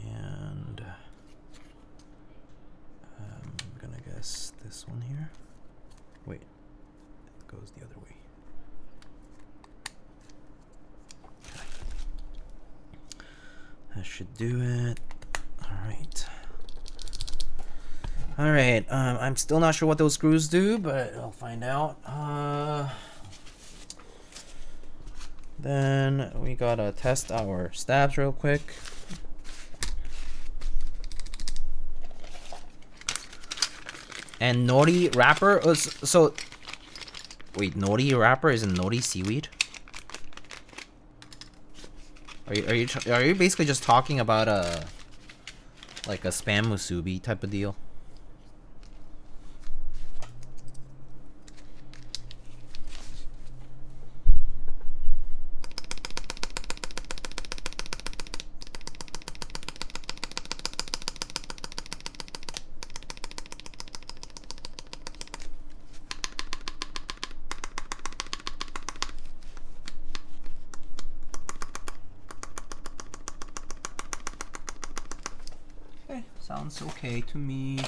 And I'm gonna guess this one here. Wait, it goes the other way. Okay. That should do it. All right. I'm still not sure what those screws do, but I'll find out. Then we gotta test our stabs real quick. And nori wrapper. So wait, nori wrapper isn't nori seaweed? Are you basically just talking about like a spam musubi type of deal? Sounds okay to me.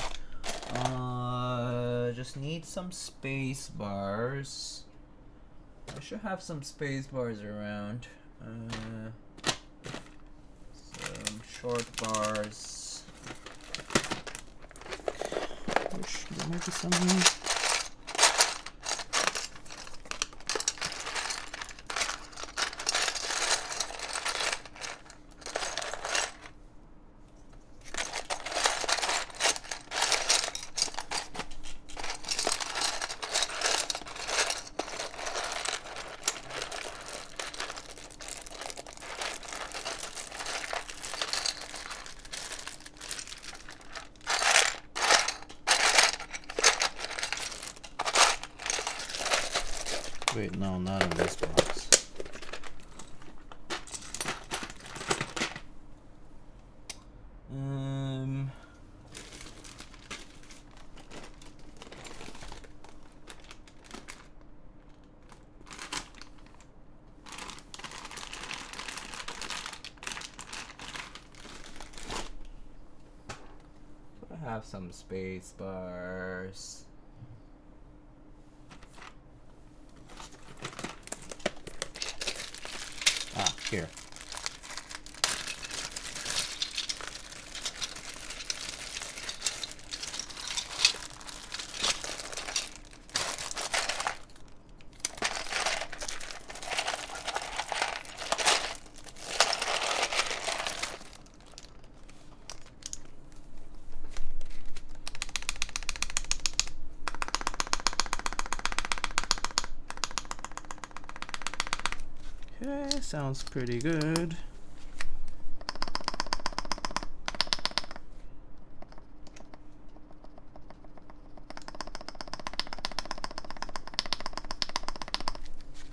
Just need some space bars. I should have some space bars around. Some short bars. Wish there might be some here. Wait, no, not in this box. I have some space bars. Here. Okay, sounds pretty good.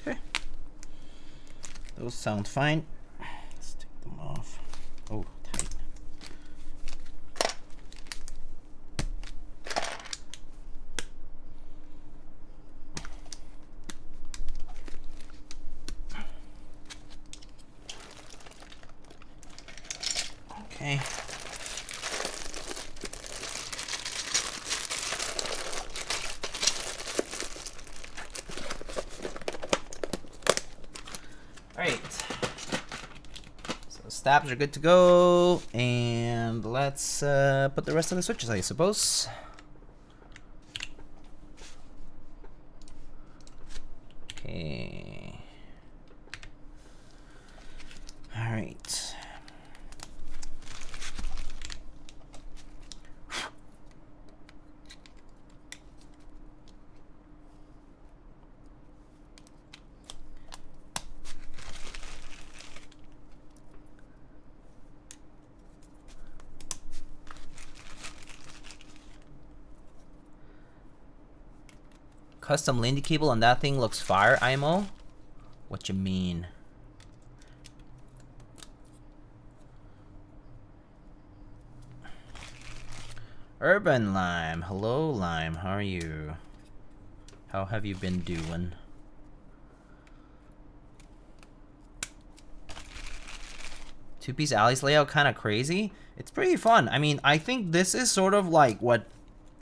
Okay, those sound fine. Let's take them off. Oh, tight. Okay. Alright. So stabs are good to go. And let's put the rest of the switches, I suppose. Okay. Alright. Custom Lindy cable on that thing looks fire, IMO? What you mean? Urban Lime. Hello, Lime. How are you? How have you been doing? Two-piece Alice layout kind of crazy. It's pretty fun. I mean, I think this is sort of like what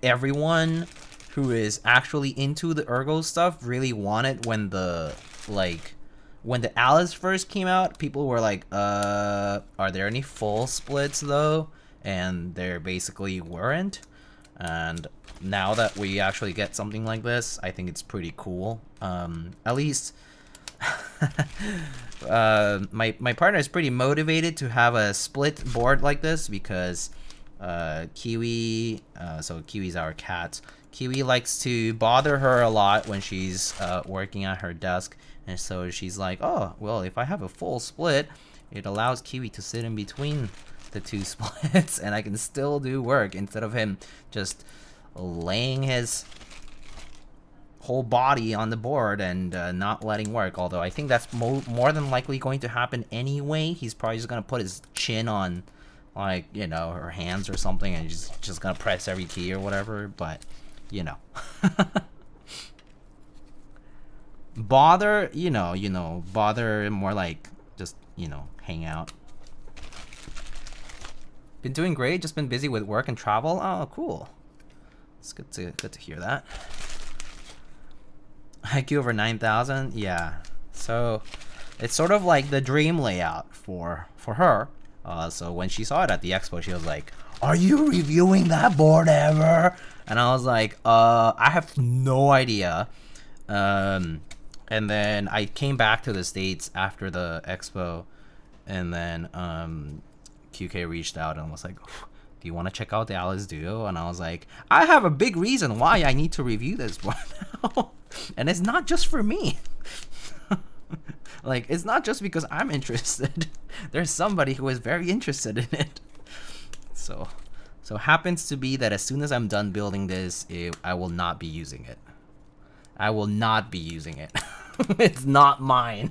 everyone who is actually into the ergo stuff really wanted when the Alice first came out. People were like, are there any full splits though? And there basically weren't. And now that we actually get something like this, I think it's pretty cool. At least my partner is pretty motivated to have a split board like this because Kiwi, so Kiwi's our cat. Kiwi likes to bother her a lot when she's working at her desk, and so she's like, oh, well, if I have a full split, it allows Kiwi to sit in between the two splits, and I can still do work instead of him just laying his whole body on the board and not letting work. Although I think that's more than likely going to happen anyway. He's probably just gonna put his chin on, like, you know, her hands or something, and he's just gonna press every key or whatever. But you know, bother, you know, bother more like just, you know, hang out. Been doing great. Just been busy with work and travel. Oh, cool. It's good to hear that. IQ over 9,000. Yeah. So it's sort of like the dream layout for her. So when she saw it at the expo, she was like, "Are you reviewing that board ever?" And I was like, I have no idea. And then I came back to the States after the expo, and then QK reached out and was like, do you want to check out the Alice Duo? And I was like, I have a big reason why I need to review this board now. And it's not just for me. Like, it's not just because I'm interested. There's somebody who is very interested in it. So happens to be that as soon as I'm done building this, I will not be using it. I will not be using it. It's not mine.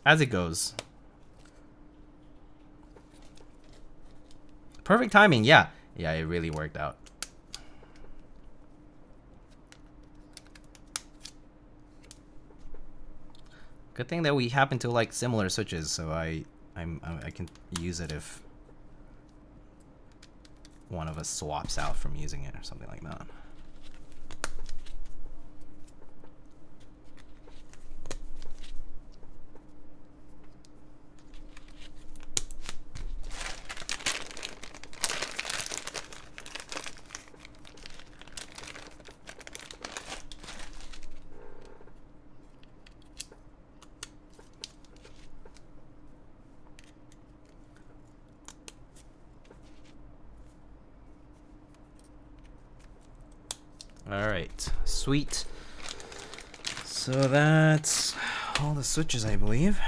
As it goes. Perfect timing, yeah. Yeah, it really worked out. Good thing that we happen to like similar switches, so I can use it if one of us swaps out from using it or something like that. Alright, sweet. So that's all the switches, I believe.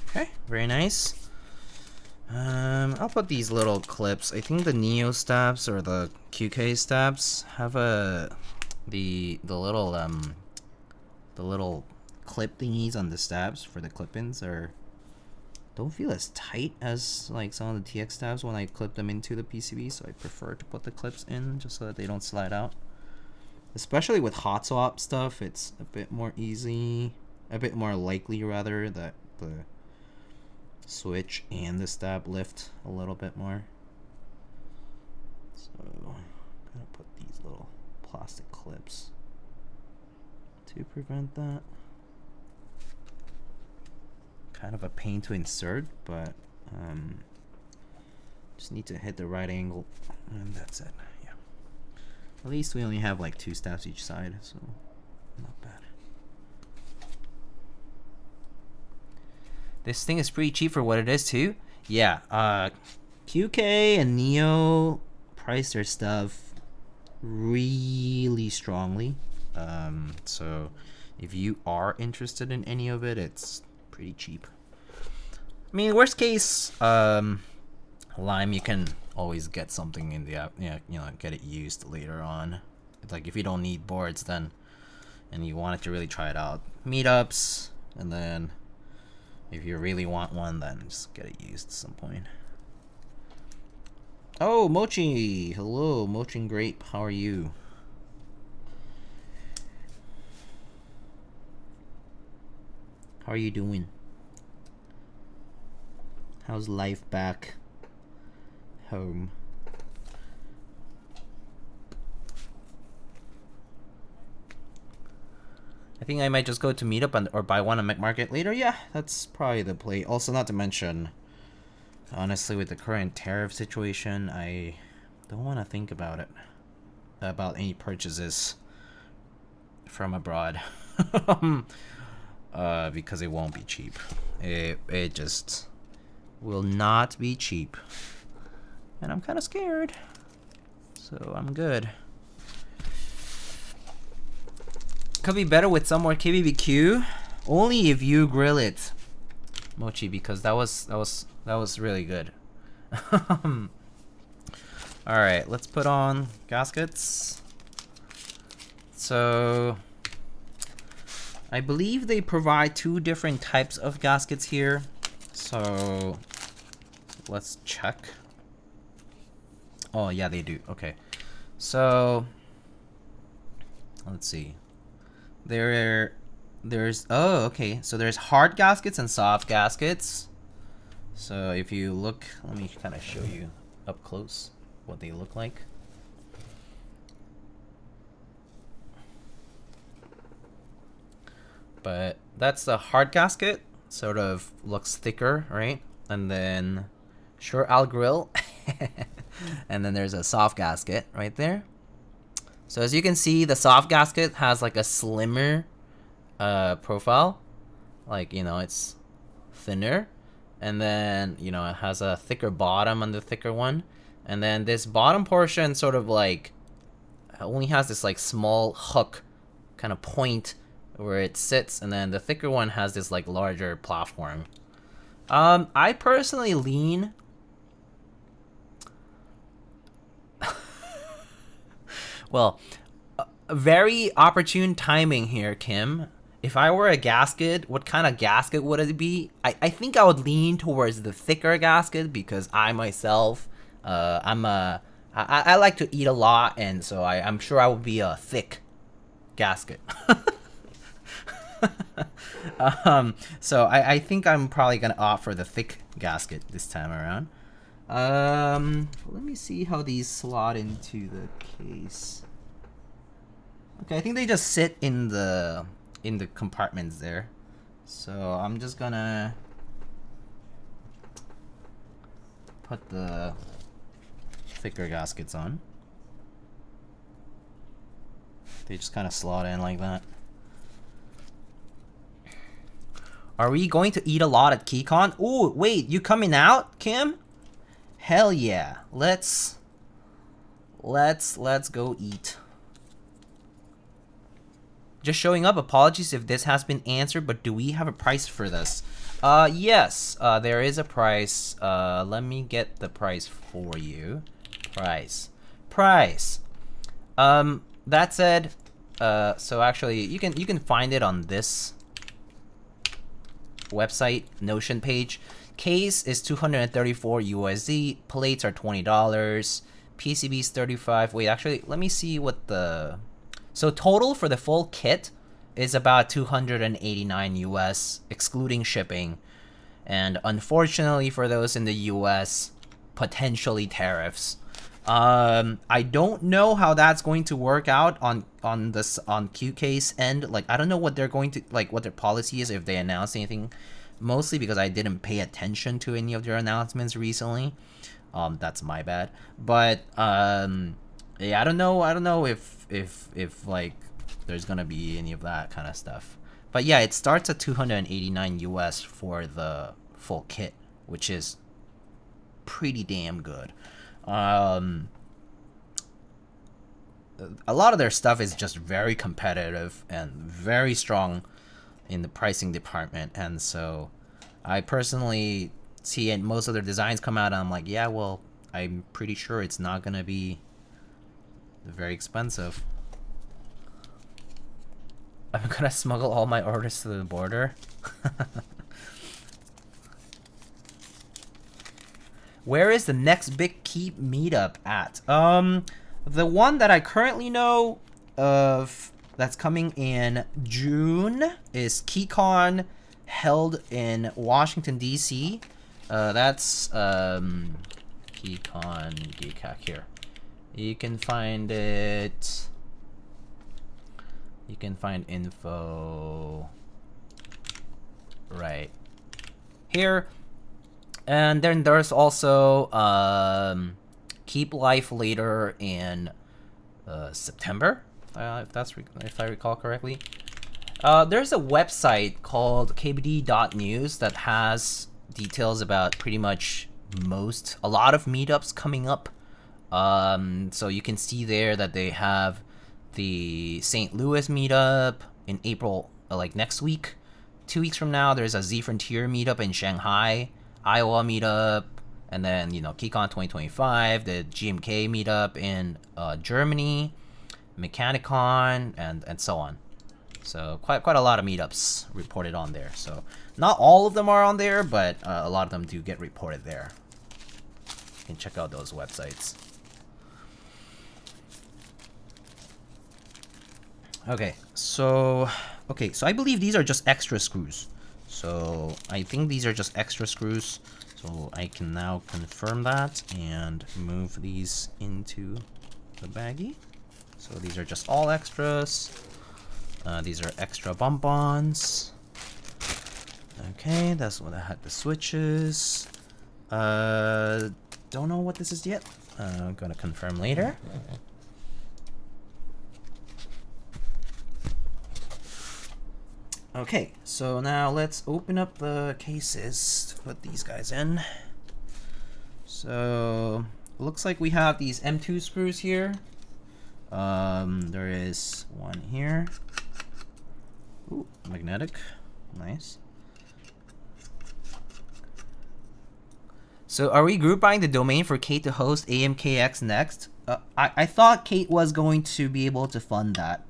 Okay, very nice. I'll put these little clips. I think the Neo stabs or the QK stabs have the little clip thingies on the stabs for the clip-ins don't feel as tight as like some of the TX tabs when I clip them into the PCB, so I prefer to put the clips in just so that they don't slide out. Especially with hot swap stuff, it's a bit more easy. a bit more likely rather that the switch and the stab lift a little bit more. So I'm gonna put these little plastic clips to prevent that. Kind of a pain to insert, but just need to hit the right angle, and that's it. Yeah. At least we only have like 2 stabs each side, so not bad. This thing is pretty cheap for what it is too. Yeah. QK and Neo price their stuff really strongly. So if you are interested in any of it, it's pretty cheap. I mean, worst case, Lime, you can always get something in the app, yeah, you know, get it used later on. It's like if you don't need boards then, and you wanted to really try it out, meetups, and then if you really want one, then just get it used at some point. Oh, Mochi! Hello, Mochi Grape. How are you? How are you doing? How's life back home? I think I might just go to Meetup or buy one on McMarket later. Yeah, that's probably the play. Also, not to mention, honestly, with the current tariff situation, I don't want to think about it. About any purchases from abroad. Because it won't be cheap. It just will not be cheap. And I'm kind of scared. So I'm good. Could be better with some more KBBQ. Only if you grill it, Mochi, because that was really good. All right, let's put on gaskets. So I believe they provide 2 different types of gaskets here. So let's check. Oh yeah, they do. Okay. So let's see. There's oh, okay. So there's hard gaskets and soft gaskets. So if you look, let me kind of show you up close what they look like. But that's the hard gasket, sort of looks thicker, right? And then sure, I'll grill. And then there's a soft gasket right there. So as you can see, the soft gasket has like a slimmer profile, like, you know, it's thinner, and then, you know, it has a thicker bottom on the thicker one, and then this bottom portion sort of like only has this like small hook kind of point where it sits, and then the thicker one has this like larger platform. I personally lean well, very opportune timing here, Kim. If I were a gasket, what kind of gasket would it be? I think I would lean towards the thicker gasket because I myself, I like to eat a lot, and so I'm sure I would be a thick gasket. So I think I'm probably gonna opt for the thick gasket this time around. Let me see how these slot into the case. Okay, I think they just sit in the compartments there. So I'm just gonna put the thicker gaskets on. They just kind of slot in like that. Are we going to eat a lot at KeyCon? Oh, wait, you coming out, Kim? Hell yeah. Let's go eat. Just showing up. Apologies if this has been answered, but do we have a price for this? Yes, there is a price. Let me get the price for you. Price. That said, so actually you can find it on this website Notion page. Case is $234 USD. Plates are $20. PCBs $35. Wait, actually, let me see what the... So total for the full kit is about 289 US, excluding shipping. And unfortunately for those in the US, potentially tariffs. I don't know how that's going to work out on QCase end. Like, I don't know what they're going to, like, what their policy is if they announce anything. Mostly because I didn't pay attention to any of their announcements recently. That's my bad. But yeah, I don't know if like there's gonna be any of that kind of stuff. But yeah, it starts at 289 US for the full kit, which is pretty damn good. A lot of their stuff is just very competitive and very strong in the pricing department, and so I personally see most of their designs come out and I'm like, yeah, well, I'm pretty sure it's not gonna be very expensive. I'm gonna smuggle all my orders to the border. Where is the next big key meetup at? The one that I currently know of that's coming in June is KeyCon, held in Washington, D.C. That's KeyCon GCAC here. You can find it. You can find info right here. And then there's also Keep Life later in September, if I recall correctly. There's a website called kbd.news that has details about pretty much a lot of meetups coming up. So you can see there that they have the St. Louis meetup in April, like next week. 2 weeks from now, there's a Z Frontier meetup in Shanghai, Iowa meetup, and then, you know, KeyCon 2025, the GMK meetup in Germany, Mechanicon, and so on. So quite a lot of meetups reported on there. So not all of them are on there, but a lot of them do get reported there. You can check out those websites. Okay, so I believe these are just extra screws. So I think these are just extra screws. So I can now confirm that and move these into the baggie. So these are just all extras. These are extra bump-ons. Okay, that's what I had the switches. Don't know what this is yet. I'm gonna confirm later. Okay, so now let's open up the cases to put these guys in. So looks like we have these M2 screws here. There is one here. Ooh, magnetic, nice. So are we group buying the domain for Kate to host AMKX next? I thought Kate was going to be able to fund that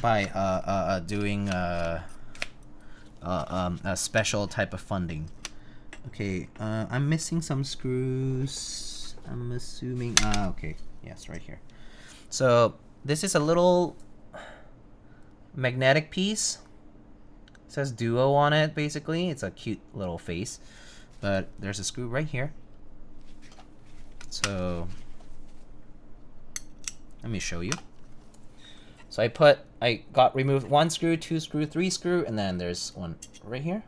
by doing a special type of funding. Okay, I'm missing some screws. I'm assuming. Okay, yes, right here. So this is a little magnetic piece. It says Duo on it. Basically, it's a cute little face, but there's a screw right here. So let me show you. So I got removed 1 screw, 2 screw, 3 screw, and then there's one right here.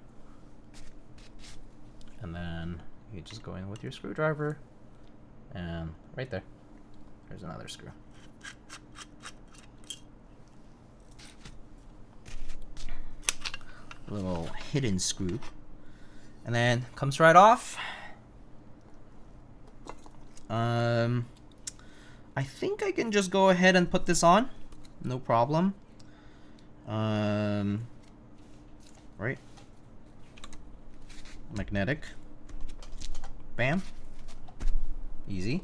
And then you just go in with your screwdriver, and right there, there's another screw. A little hidden screw. And then comes right off. I think I can just go ahead and put this on. No problem. Right. Magnetic. Bam. Easy.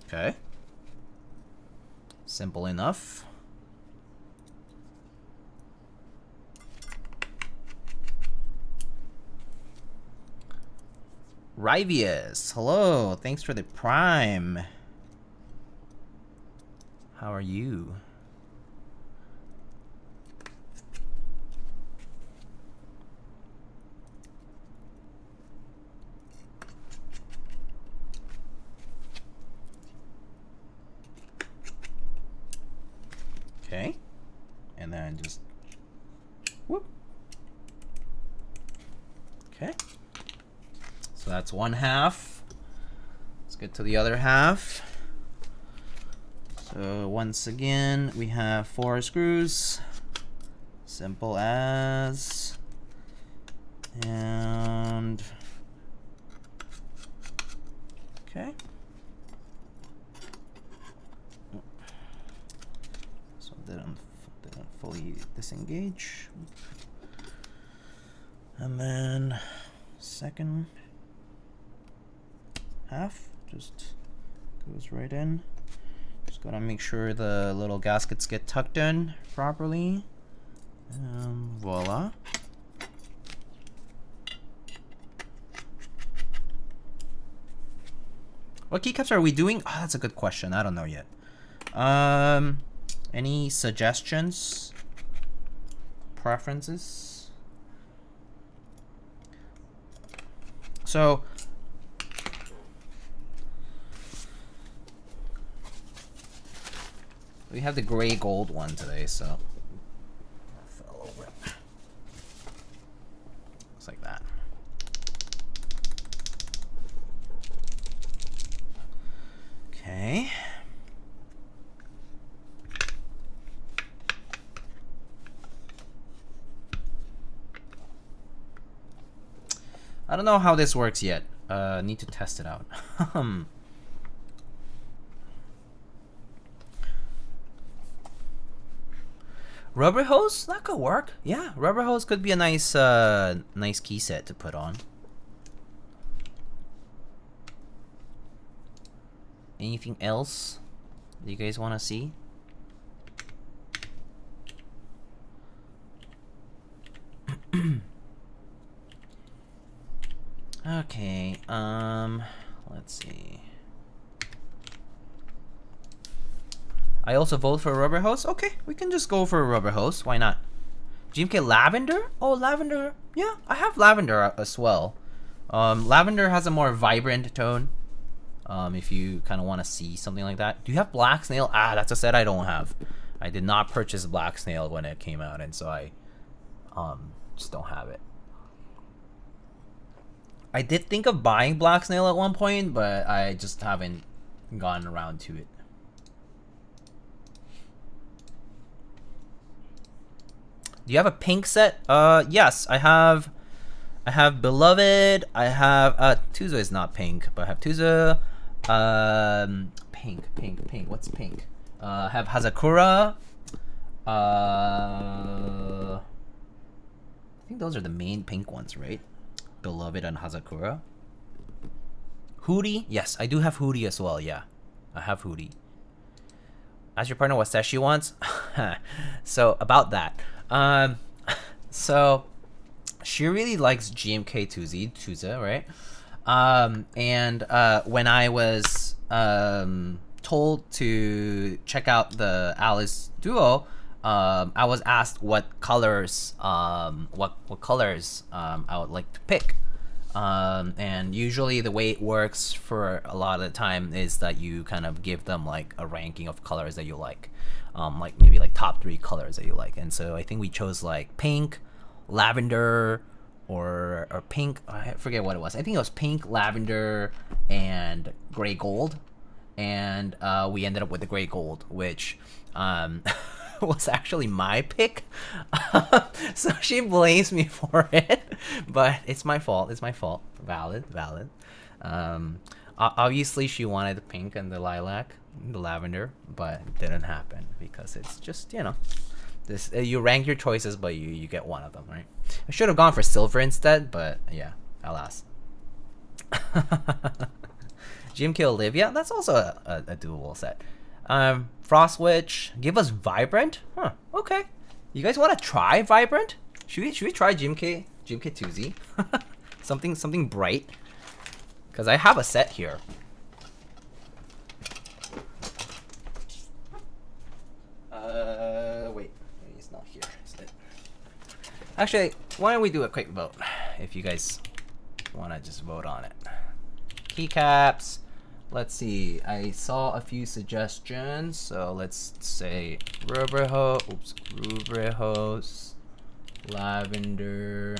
Okay. Simple enough. Rivius, hello, thanks for the prime. How are you? Okay. And then just whoop. Okay. So that's one half. Let's get to the other half. So once again, we have 4 screws. Simple as. And okay. So didn't fully disengage. And then second half just goes right in. Just gotta make sure the little gaskets get tucked in properly. Voila. What keycaps are we doing? Oh, that's a good question. I don't know yet. Any suggestions? Preferences? So we have the gray gold one today, so I fell over it. Looks like that. Okay. I don't know how this works yet. Need to test it out. Rubrehose? That could work. Yeah, Rubrehose could be a nice nice key set to put on. Anything else that you guys want to see? Okay, let's see. I also vote for a Rubrehose. Okay, we can just go for a Rubrehose. Why not? GMK Lavender? Oh, Lavender. Yeah, I have Lavender as well. Lavender has a more vibrant tone. If you kind of want to see something like that. Do you have Black Snail? Ah, that's a set I don't have. I did not purchase Black Snail when it came out, and so I just don't have it. I did think of buying Black Snail at one point, but I just haven't gotten around to it. Do you have a pink set? Yes, I have Beloved. I have Tuzo is not pink, but I have Tuzo. Pink. What's pink? I have Hazakura. I think those are the main pink ones, right? Beloved and Hazakura. Hootie? Yes, I do have Hootie as well, yeah. I have Hootie. Ask your partner what set she wants. So, about that. So, she really likes GMK Tuza, right? And when I was told to check out the Alice Duo, I was asked what colors what colors I would like to pick, and usually the way it works for a lot of the time is that you kind of give them like a ranking of colors that you like maybe like top 3 colors that you like. And so I think we chose like pink, lavender, or pink. I forget what it was. I think it was pink, lavender, and gray gold, and we ended up with the gray gold, which was actually my pick. So she blames me for it, but it's my fault. Valid. Obviously she wanted the pink and the lilac, the lavender, but it didn't happen because it's just, you know, this you rank your choices, but you get one of them, right? I should have gone for silver instead, but yeah, alas. GMK Olivia, that's also a doable set. Frost Witch, give us Vibrant? Huh, okay. You guys want to try Vibrant? Should we try GMK Tuzi? something bright. Because I have a set here. Actually, why don't we do a quick vote if you guys want to just vote on it. Keycaps. Let's see. I saw a few suggestions, so let's say Rubrehose, lavender.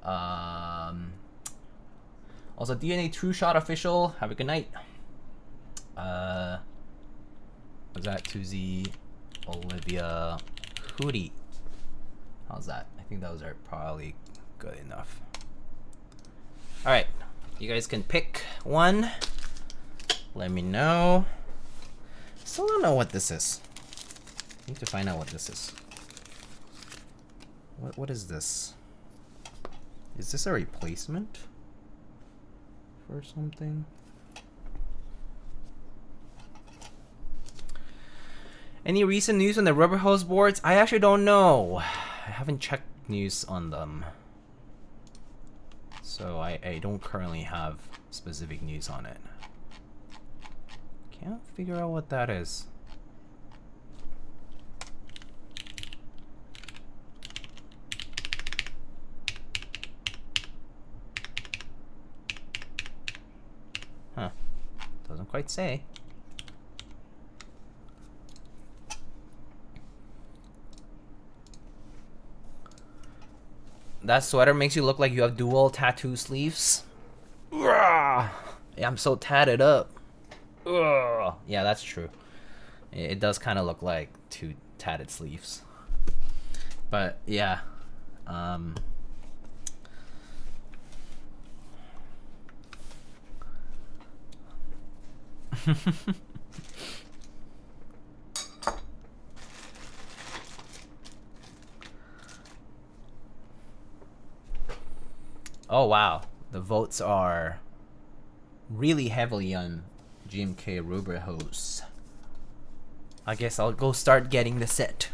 Also DNA True Shot official. Have a good night. Was that Tuzi, Olivia, Hootie? How's that? I think those are probably good enough. All right, you guys can pick one. Let me know. Still don't know what this is. Need to find out what this is. What is this? Is this a replacement for something? Any recent news on the Rubrehose boards? I actually don't know. I haven't checked news on them. So I don't currently have specific news on it. Can't figure out what that is. Huh. Doesn't quite say. That sweater makes you look like you have dual tattoo sleeves. Yeah, I'm so tatted up. Yeah, that's true. It does kind of look like two tatted sleeves. But yeah. Oh wow, the votes are really heavily on GMK Rubrehose. I guess I'll go start getting the set.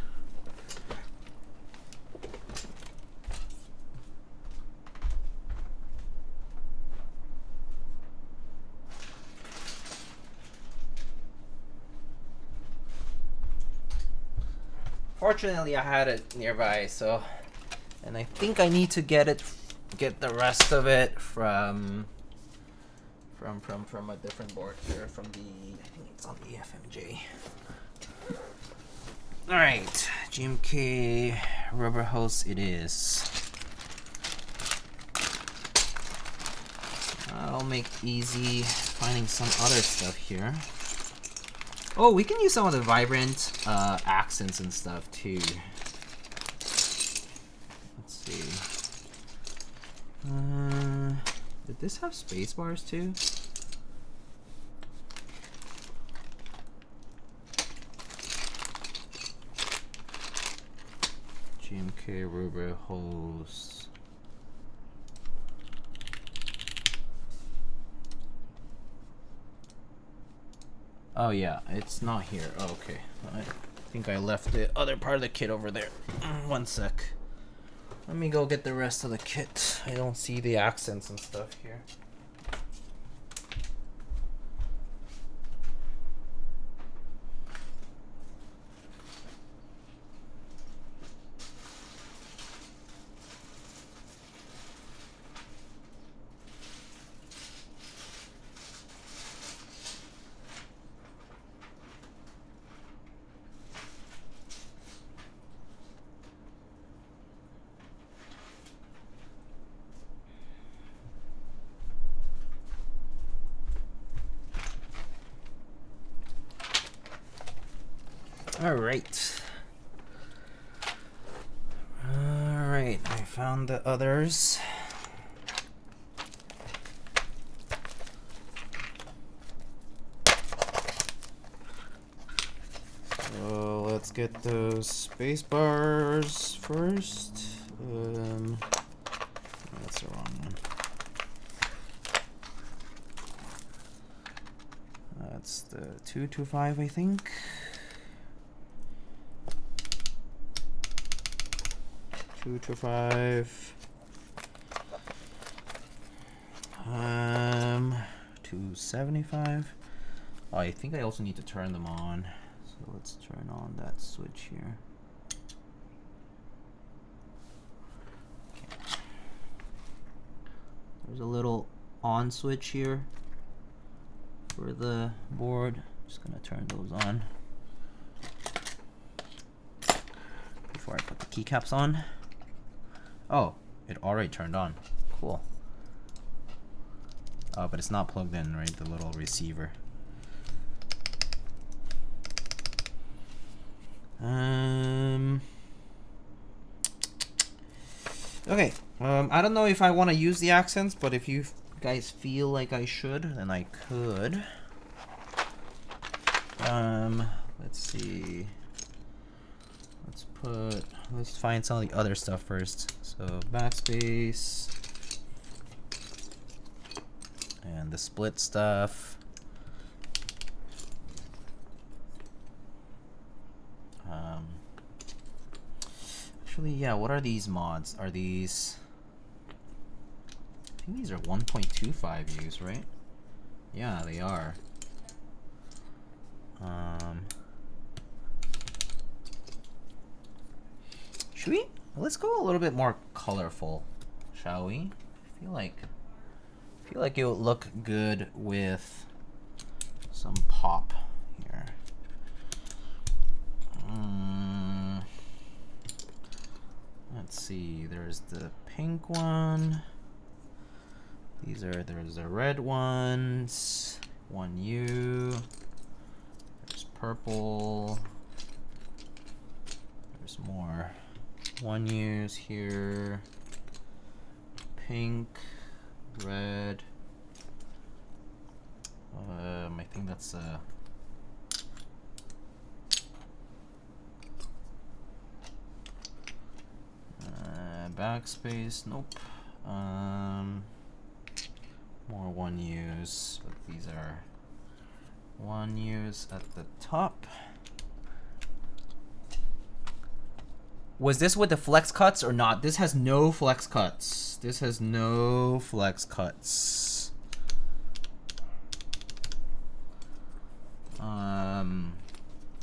Fortunately, I had it nearby, so, and I think I need to get the rest of it from a different board here, from the, I think it's on the FMJ. All right, GMK Rubrehose it is. I'll make easy finding some other stuff here. Oh, we can use some of the vibrant accents and stuff too. Let's see. Did this have space bars too? GMK Rubrehose. Oh yeah, it's not here. Oh, okay. I think I left the other part of the kit over there. One sec. Let me go get the rest of the kit. I don't see the accents and stuff here. Alright. Alright, I found the others. So let's get those space bars first. That's the wrong one. That's the 225, I think. To 5. 275. Oh, I think I also need to turn them on. So let's turn on that switch here. There's a little on switch here for the board. Just gonna turn those on before I put the keycaps on. Oh, it already turned on. Cool. Oh, but it's not plugged in, right? The little receiver. Okay. I don't know if I want to use the accents, but if you guys feel like I should, then I could. Let's see. Let's find some of the other stuff first. So backspace and the split stuff. Actually, yeah, what are these mods? Are these, I think these are 1.25 U's, right? Yeah, they are. Should we? Let's go a little bit more colorful, shall we? I feel like it would look good with some pop here. Let's see. There's the pink one. There's the red ones. 1U. There's purple. There's more 1U's here. Pink, red. I think that's backspace. Nope. More 1U's, but these are 1U's at the top. Was this with the flex cuts or not? This has no flex cuts. This has no flex cuts.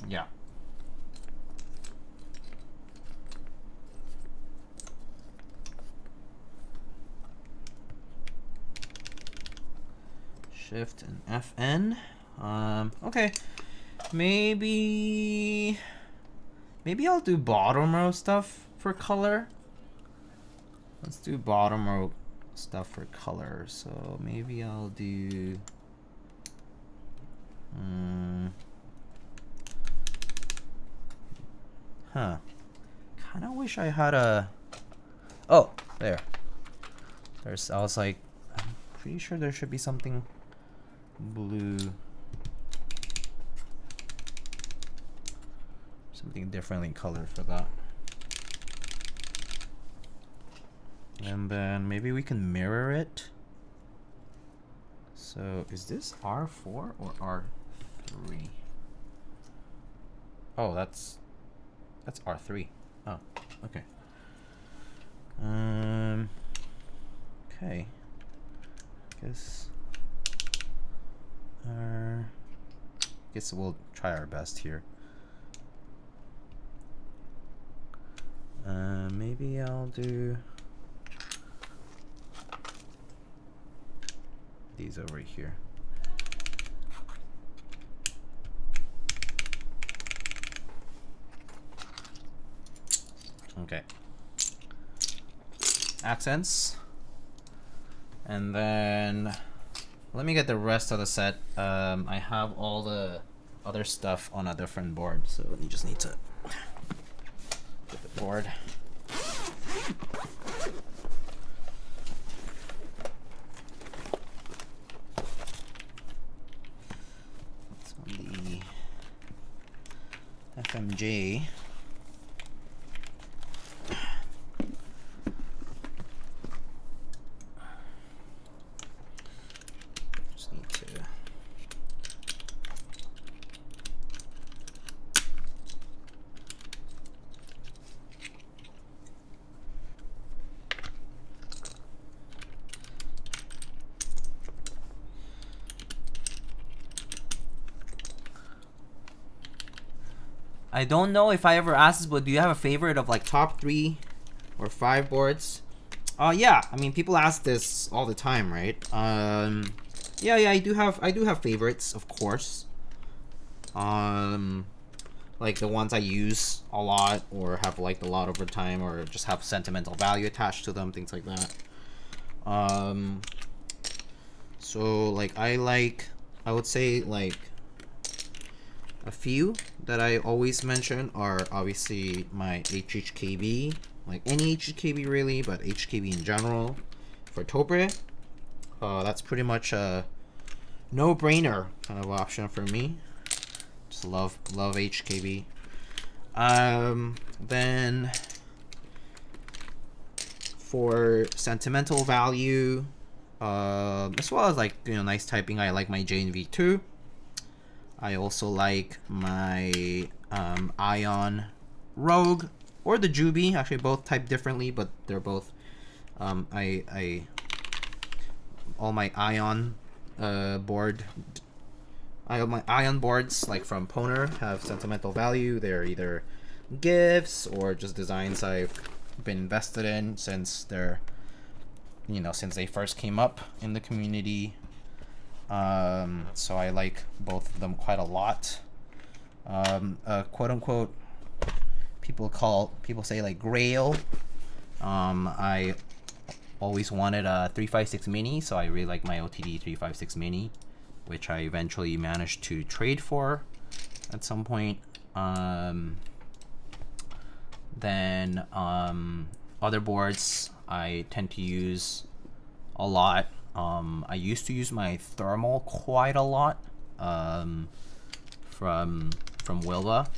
Yeah. Shift and FN. Okay. Maybe I'll do bottom row stuff for color. Let's do bottom row stuff for color. So maybe I'll do kind of wish I had a, oh, there. I was like, I'm pretty sure there should be something blue. Something differently colored for that. And then maybe we can mirror it. So is this R4 or R3? Oh, that's R3. Oh, okay. Okay. Guess we'll try our best here. Maybe I'll do these over here. Okay. Accents. And then let me get the rest of the set. I have all the other stuff on a different board, so you just need to get the board. It's on the FMJ. I don't know if I ever asked this, but do you have a favorite of like top 3 or 5 boards Yeah, I mean, people ask this all the time, right? Yeah, I do have favorites, of course. Like the ones I use a lot or have liked a lot over time or just have sentimental value attached to them, things like that. So like I would say like a few that I always mention are obviously my HHKB, like any HHKB really, but HKB in general. For Tobre, that's pretty much a no-brainer kind of option for me. Just love HKB. Then for sentimental value, as well as like, you know, nice typing, I like my JNV2. I also like my Ion Rogue or the Juby. Actually, both type differently, but they're both. All my Ion my Ion boards, like from Poner, have sentimental value. They're either gifts or just designs I've been invested in since they're, you know, since they first came up in the community. So I like both of them quite a lot. Quote unquote, people say like Grail. I always wanted a 356 mini, so I really like my OTD 356 mini, which I eventually managed to trade for at some point. Then other boards I tend to use a lot. I used to use my thermal quite a lot from Wilba.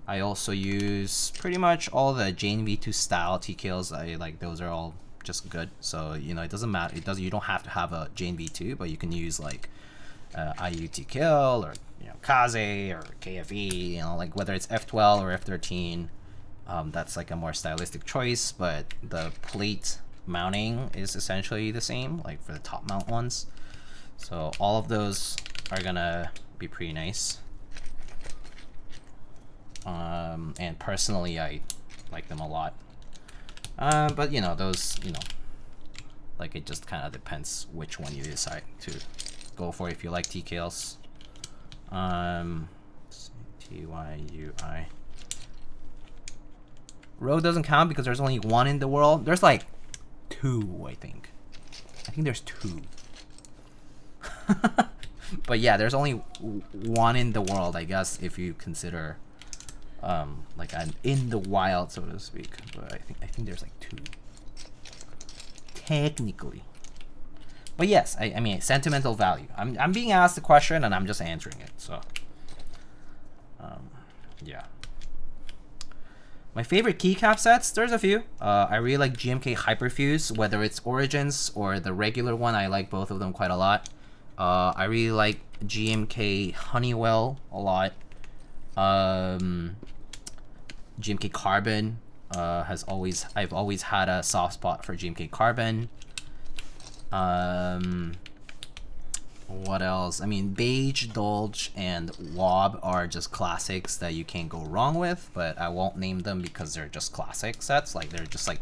I also use pretty much all the JNV2 style TKLs. I like those are all just good. So, you know, it doesn't matter. You don't have to have a JNV2, but you can use like IU TKL or, you know, Kaze or KFE. You know, like whether it's F12 or F13. That's like a more stylistic choice, but the plate mounting is essentially the same, like for the top mount ones. So all of those are gonna be pretty nice. And personally, I like them a lot. But you know, those, you know, like it just kind of depends which one you decide to go for if you like TKLs. TYUI. RØDE doesn't count because there's only one in the world. There's like two, I think. I think there's two. But yeah, there's only one in the world, I guess, if you consider like an in the wild, so to speak. But I think there's like two. Technically. But yes, I mean sentimental value. I'm being asked the question and I'm just answering it. So yeah. My favorite keycap sets, there's a few. I really like GMK Hyperfuse, whether it's Origins or the regular one. I like both of them quite a lot. I really like GMK Honeywell a lot. GMK Carbon I've always had a soft spot for GMK Carbon. What else? I mean, Beige, Dolge, and Wob are just classics that you can't go wrong with, but I won't name them because they're just classic sets. Like, they're just like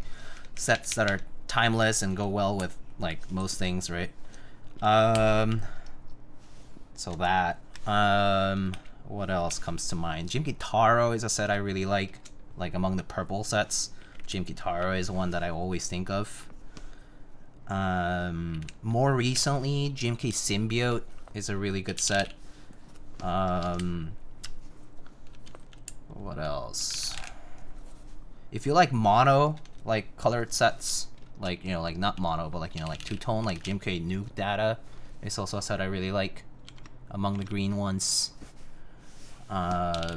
sets that are timeless and go well with like most things, right? So that. What else comes to mind? GMK Taro is a set I really like among the purple sets. GMK Taro is one that I always think of. More recently, GMK Symbiote is a really good set. What else? If you like mono, like colored sets, like, you know, like not mono, but like, you know, like two-tone, like GMK Nuke Data is also a set I really like among the green ones. I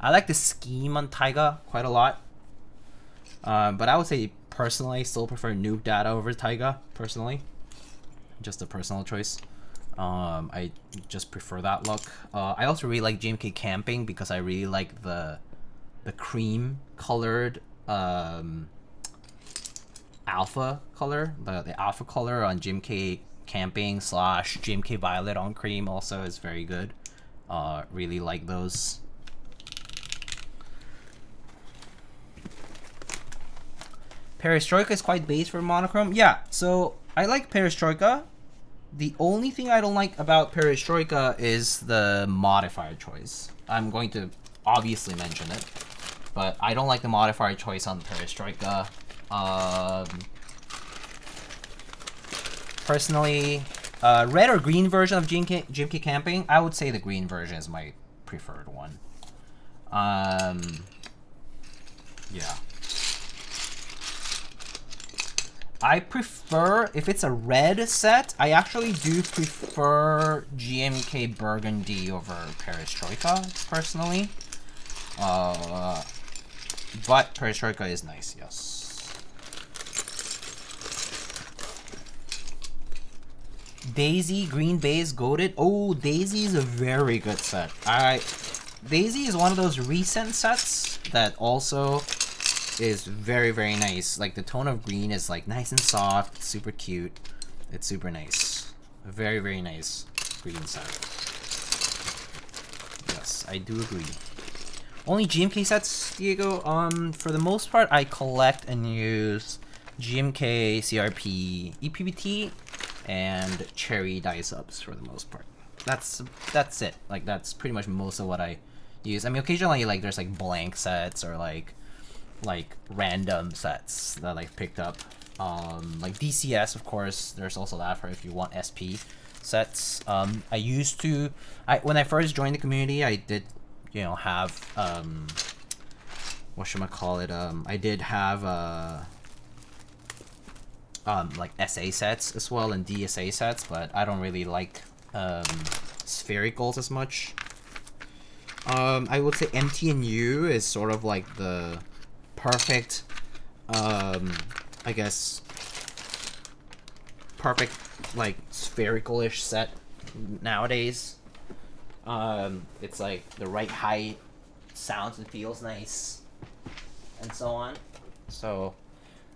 like the scheme on Taiga quite a lot. But I would say personally, I still prefer Nuke Data over Taiga, personally. Just a personal choice. I just prefer that look. I also really like GMK Camping because I really like the cream colored alpha color. The alpha color on GMK Camping / GMK Violet on cream also is very good. Really like those. Perestroika is quite base for monochrome. Yeah, so I like Perestroika. The only thing I don't like about Perestroika is the modifier choice. I'm going to obviously mention it, but I don't like the modifier choice on Perestroika. Personally, red or green version of GMK Camping, I would say the green version is my preferred one. Yeah. I prefer, if it's a red set, I actually do prefer GMK Burgundy over Perestroika, personally. But Perestroika is nice, yes. Daisy, Green Base, Goated. Oh, Daisy is a very good set. Daisy is one of those recent sets that also is very, very nice. Like, the tone of green is like nice and soft. It's super cute. It's super nice. A very, very nice green set. Yes, I do agree. Only GMK sets, Diego. For the most part, I collect and use GMK, CRP, EPBT, and Cherry dye subs for the most part. That's it. Like, that's pretty much most of what I use. I mean, occasionally, like, there's like blank sets or like random sets that I picked up. Like DCS, of course. There's also that for if you want SP sets. I used to, when I first joined the community, I did, you know, have whatchamacallit, I did have like SA sets as well and DSA sets, but I don't really like sphericals as much. I would say NT&U is sort of like the perfect, I guess, perfect, like, spherical-ish set nowadays. It's like the right height, sounds and feels nice, and so on. So,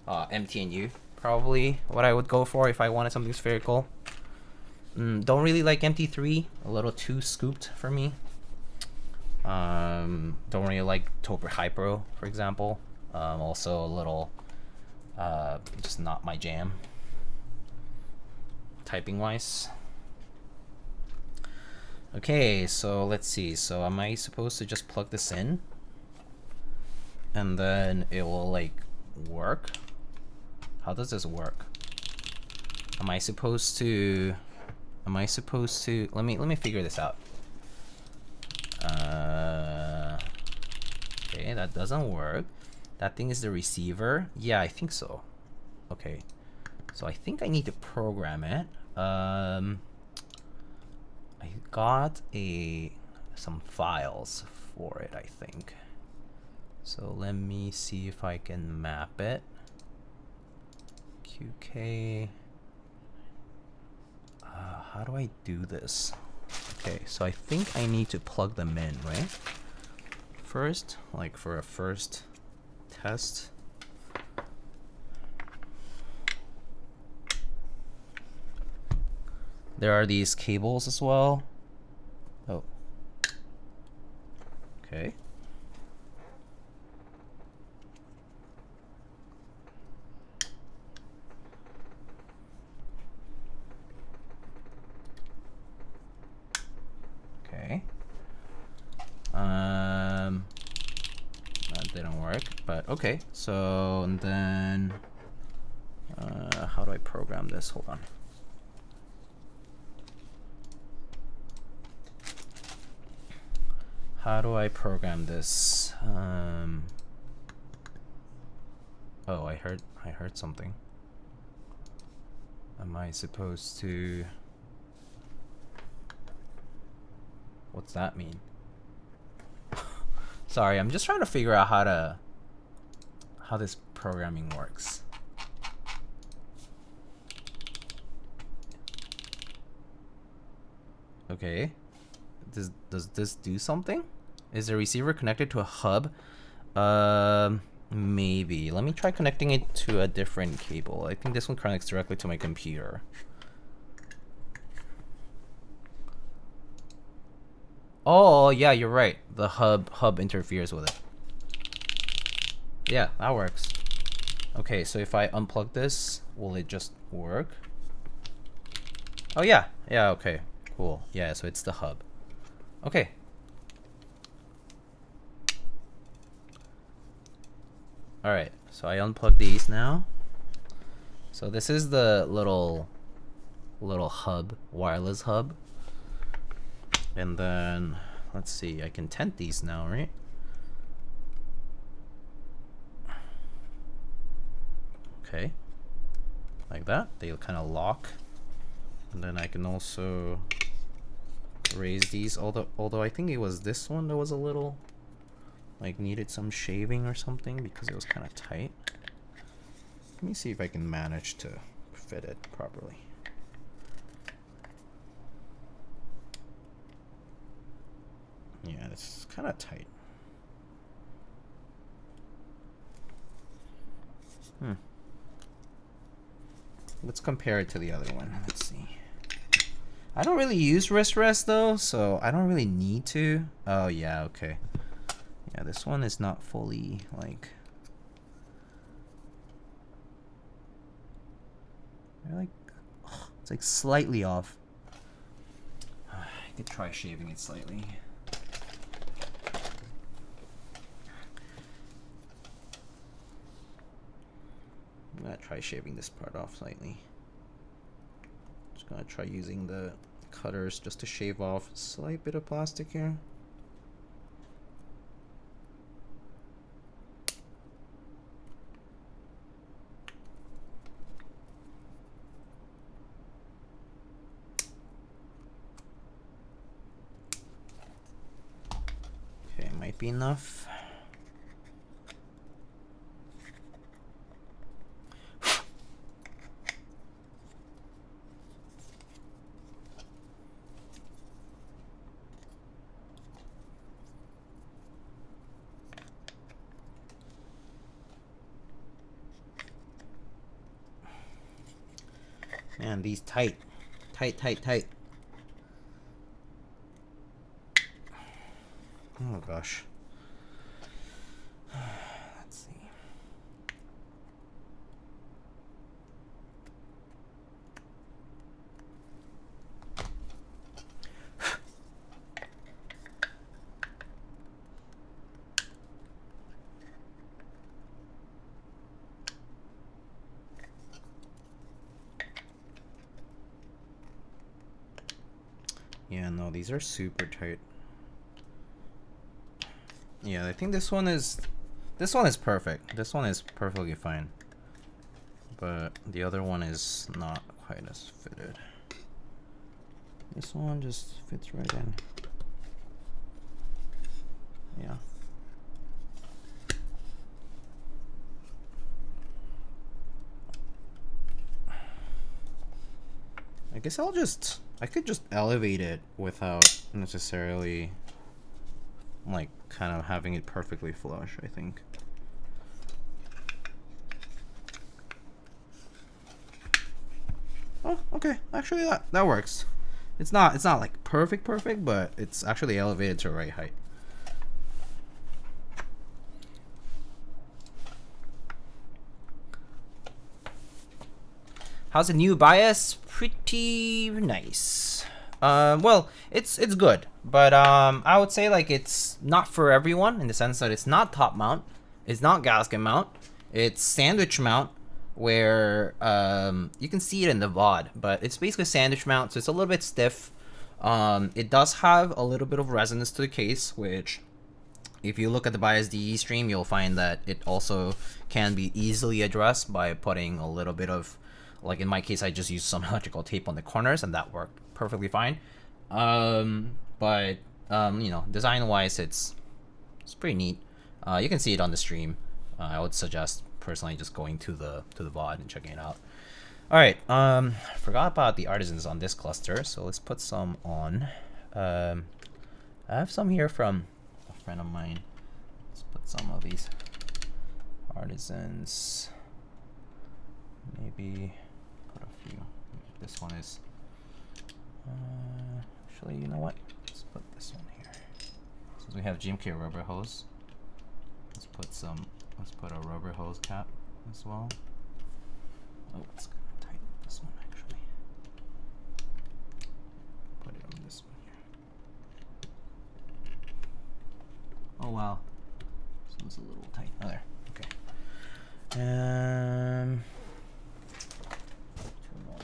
MT&U, probably what I would go for if I wanted something spherical. Don't really like MT3, a little too scooped for me. Don't really like Toper Hypro, for example. Also a little, just not my jam, typing wise. Okay, so let's see. So am I supposed to just plug this in and then it will like work? How does this work? Am I supposed to let me figure this out. Okay, that doesn't work. That thing is the receiver. Yeah, I think so. Okay, so I think I need to program it. I got some files for it, I think. So let me see if I can map it. QK. How do I do this? Okay, so I think I need to plug them in, right? First, like for a first test. There are these cables as well. Oh. Okay. Okay. That didn't work, but okay. So, and then, how do I program this? Hold on. How do I program this? Oh, I heard something. Am I supposed to? What's that mean? Sorry, I'm just trying to figure out how this programming works. Okay. Does this do something? Is the receiver connected to a hub? Maybe. Let me try connecting it to a different cable. I think this one connects directly to my computer. Oh, yeah, you're right. The hub interferes with it. Yeah, that works. Okay, so if I unplug this, will it just work? Oh yeah, yeah, okay, cool. Yeah, so it's the hub. Okay. All right, so I unplug these now. So this is the little hub, wireless hub. And then, let's see, I can tent these now, right? Okay, like that. They'll kind of lock. And then I can also raise these, although I think it was this one that was a little, like, needed some shaving or something because it was kind of tight. Let me see if I can manage to fit it properly. Yeah, it's kind of tight. Let's compare it to the other one. Let's see. I don't really use wrist rest though, so I don't really need to. Oh yeah, okay. Yeah, this one is not fully like. It's like slightly off. I could try shaving it slightly. I'm gonna try shaving this part off slightly. Just gonna try using the cutters just to shave off a slight bit of plastic here. Okay, might be enough. Man, these tight. Tight. Oh gosh. Let's see. Yeah, no, these are super tight. Yeah, I think this one is perfect. This one is perfectly fine. But the other one is not quite as fitted. This one just fits right in. Yeah. I guess I could just elevate it without necessarily like kind of having it perfectly flush, I think. Oh, okay. Actually that works. It's not like perfect, but it's actually elevated to the right height. How's the new bias? Pretty nice. Well, it's good, but I would say like it's not for everyone in the sense that it's not top mount, it's not gasket mount, it's sandwich mount, where you can see it in the VOD, but it's basically sandwich mount, so it's a little bit stiff. It does have a little bit of resonance to the case, which if you look at the bias DE stream, you'll find that it also can be easily addressed by putting a little bit of, like in my case, I just used some electrical tape on the corners and that worked perfectly fine. But you know, design-wise, it's pretty neat. You can see it on the stream. I would suggest personally just going to the VOD and checking it out. All right, forgot about the artisans on this cluster, so let's put some on. I have some here from a friend of mine. Let's put some of these artisans. Maybe put a few. This one is. Actually, you know what? Let's put this one here. Since we have GMK Rubrehose, let's put a Rubrehose cap as well. Oh, it's gonna tighten this one actually. Put it on this one here. Oh wow, this one's a little tight. Oh there. Okay. Two more.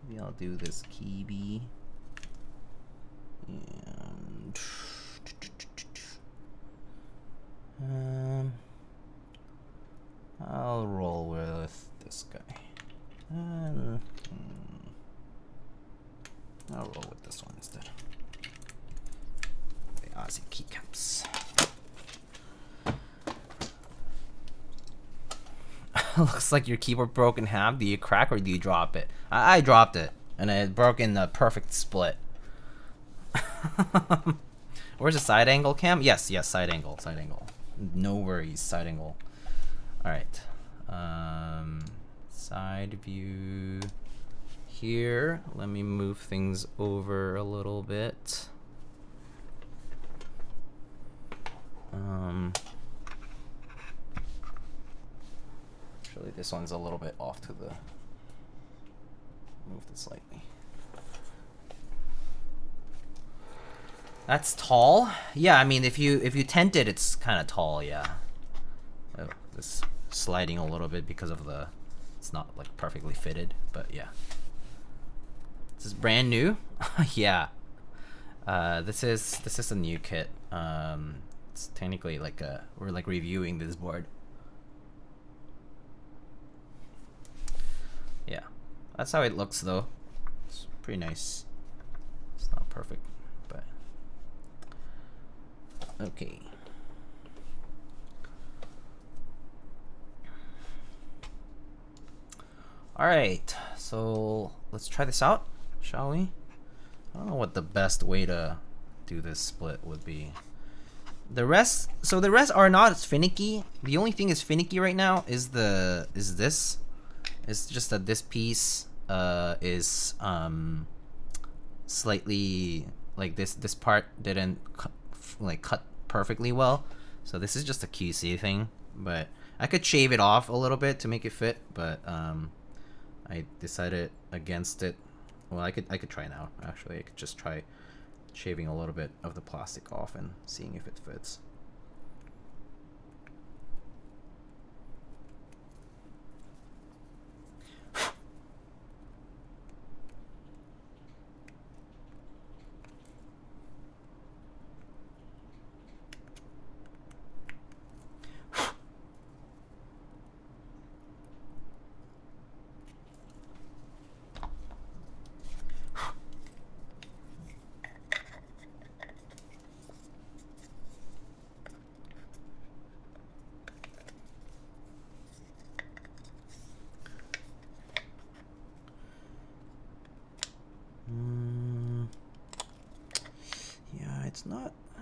Maybe I'll do this Kiwi. And I'll roll with this guy. And I'll roll with this one instead. The Aussie Keycaps. Looks like your keyboard broke in half. Do you crack or do you drop it? I dropped it, and it broke in a perfect split. Where's the side angle cam? Yes, side angle, side angle. No worries, side angle. All right, side view here. Let me move things over a little bit. Actually, this one's a little bit off to the. Move it slightly. That's tall. Yeah, I mean, if you tent it, it's kind of tall. Yeah. Oh, this sliding a little bit because of the. It's not like perfectly fitted, but yeah. This is brand new. Yeah. This is a new kit. It's technically like we're like reviewing this board. Yeah, that's how it looks though. It's pretty nice. It's not perfect, but okay. All right, so let's try this out, shall we? I don't know what the best way to do this split would be. The rest are not as finicky. The only thing is finicky right now is this. It's just that this piece is slightly like this part didn't cut perfectly well. So this is just a QC thing, but I could shave it off a little bit to make it fit, but I decided against it. Well, I could try now. Actually, I could just try shaving a little bit of the plastic off and seeing if it fits.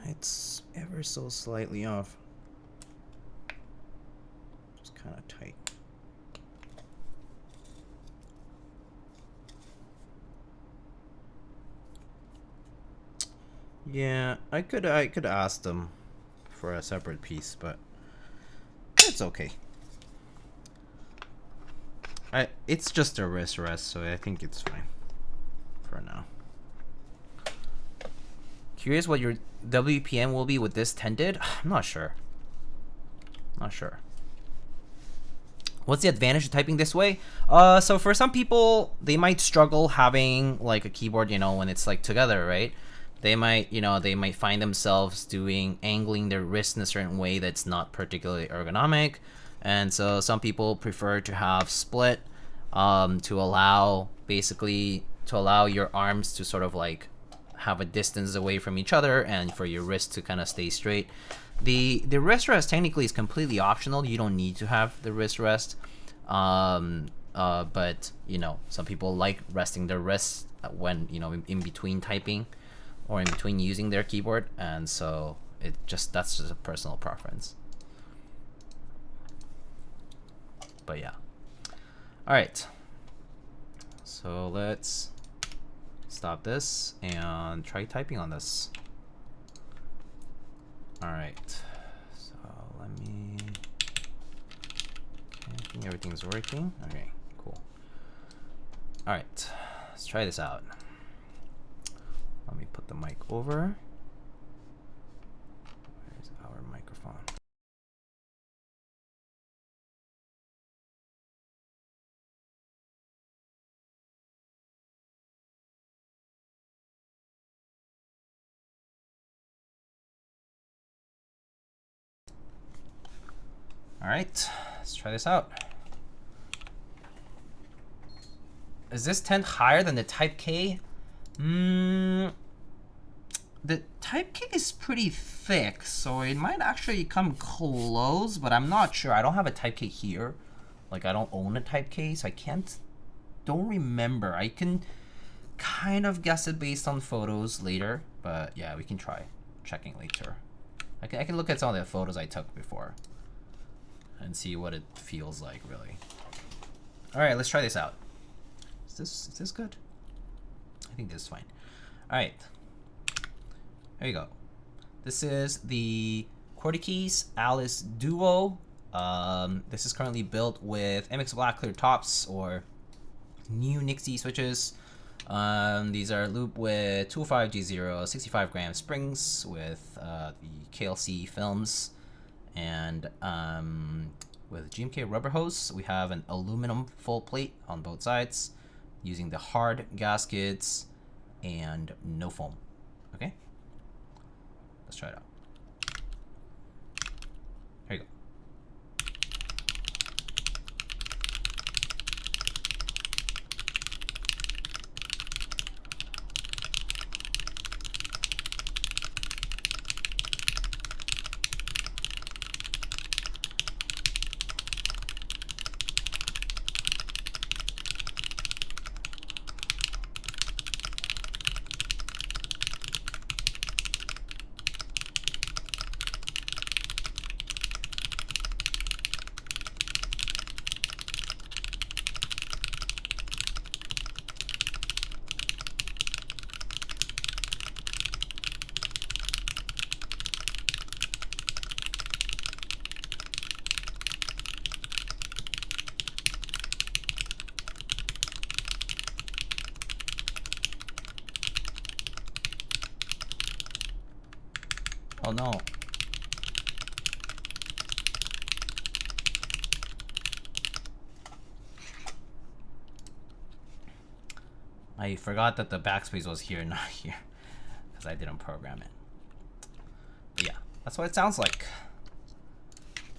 It's ever so slightly off. Just kind of tight. Yeah, I could ask them for a separate piece, but it's okay. It's just a wrist rest, so I think it's fine for now. Curious what your WPM will be with this tented? I'm not sure. Not sure. What's the advantage of typing this way? So for some people, they might struggle having like a keyboard, you know, when it's like together, right? They might, you know, they might find themselves angling their wrist in a certain way that's not particularly ergonomic. And so some people prefer to have split to allow your arms to sort of like have a distance away from each other and for your wrist to kind of stay straight. The wrist rest technically is completely optional. You don't need to have the wrist rest. But you know, some people like resting their wrists when, you know, in between typing or in between using their keyboard, and so that's just a personal preference. But yeah. All right. So let's stop this and try typing on this. Alright, so let me, okay, I think everything's working. Okay, cool. Alright, let's try this out. Let me put the mic over. Where's our microphone? Alright, let's try this out. Is this tent higher than the Type K? The Type K is pretty thick, so it might actually come close, but I'm not sure. I don't have a Type K here. Like, I don't own a Type K, so I don't remember. I can kind of guess it based on photos later, but yeah, we can try checking later. I can look at some of the photos I took before and see what it feels like, really. All right, let's try this out. Is this good? I think this is fine. All right, there you go. This is the qwertykeys Alice Duo. This is currently built with MX Black clear tops or new Nixie switches. These are Lube with 205G0, 65 gram springs with the KLC films, and with GMK Rubrehose, we have an aluminum full plate on both sides using the hard gaskets and no foam. Okay, let's try it out. Here you go. Oh no. I forgot that the backspace was here, not here, because I didn't program it. But yeah, that's what it sounds like.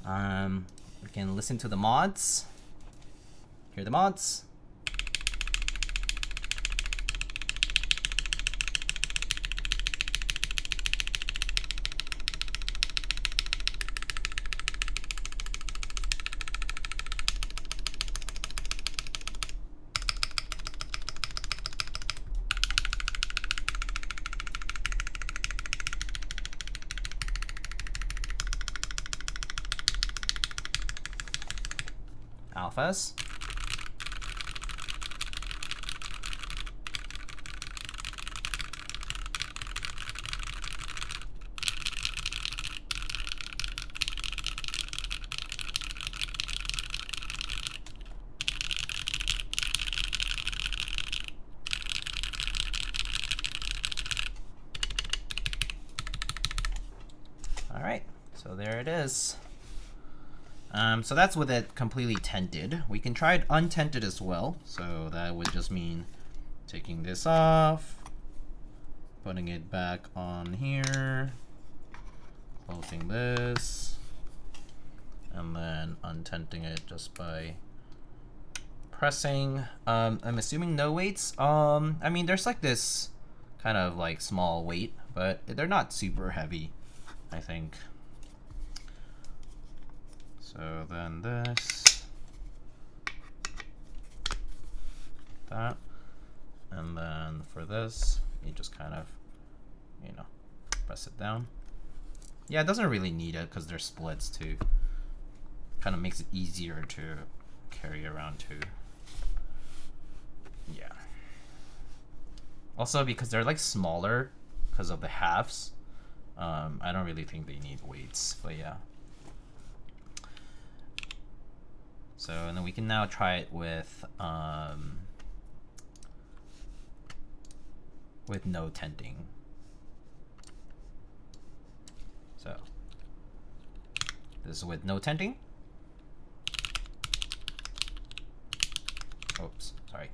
We can listen to the mods. Hear the mods. Alphas. All right, so there it is. So that's with it completely tented. We can try it untented as well. So that would just mean taking this off, putting it back on here, closing this, and then untenting it just by pressing. I'm assuming no weights. I mean, there's like this kind of like small weight, but they're not super heavy, I think. So then this, that, and then for this, you just kind of, you know, press it down. Yeah, it doesn't really need it because they're splits too. Kind of makes it easier to carry around too. Yeah. Also, because they're like smaller because of the halves, I don't really think they need weights, but yeah. So, and then we can now try it with no tenting. So, this is with no tenting. Oops, sorry.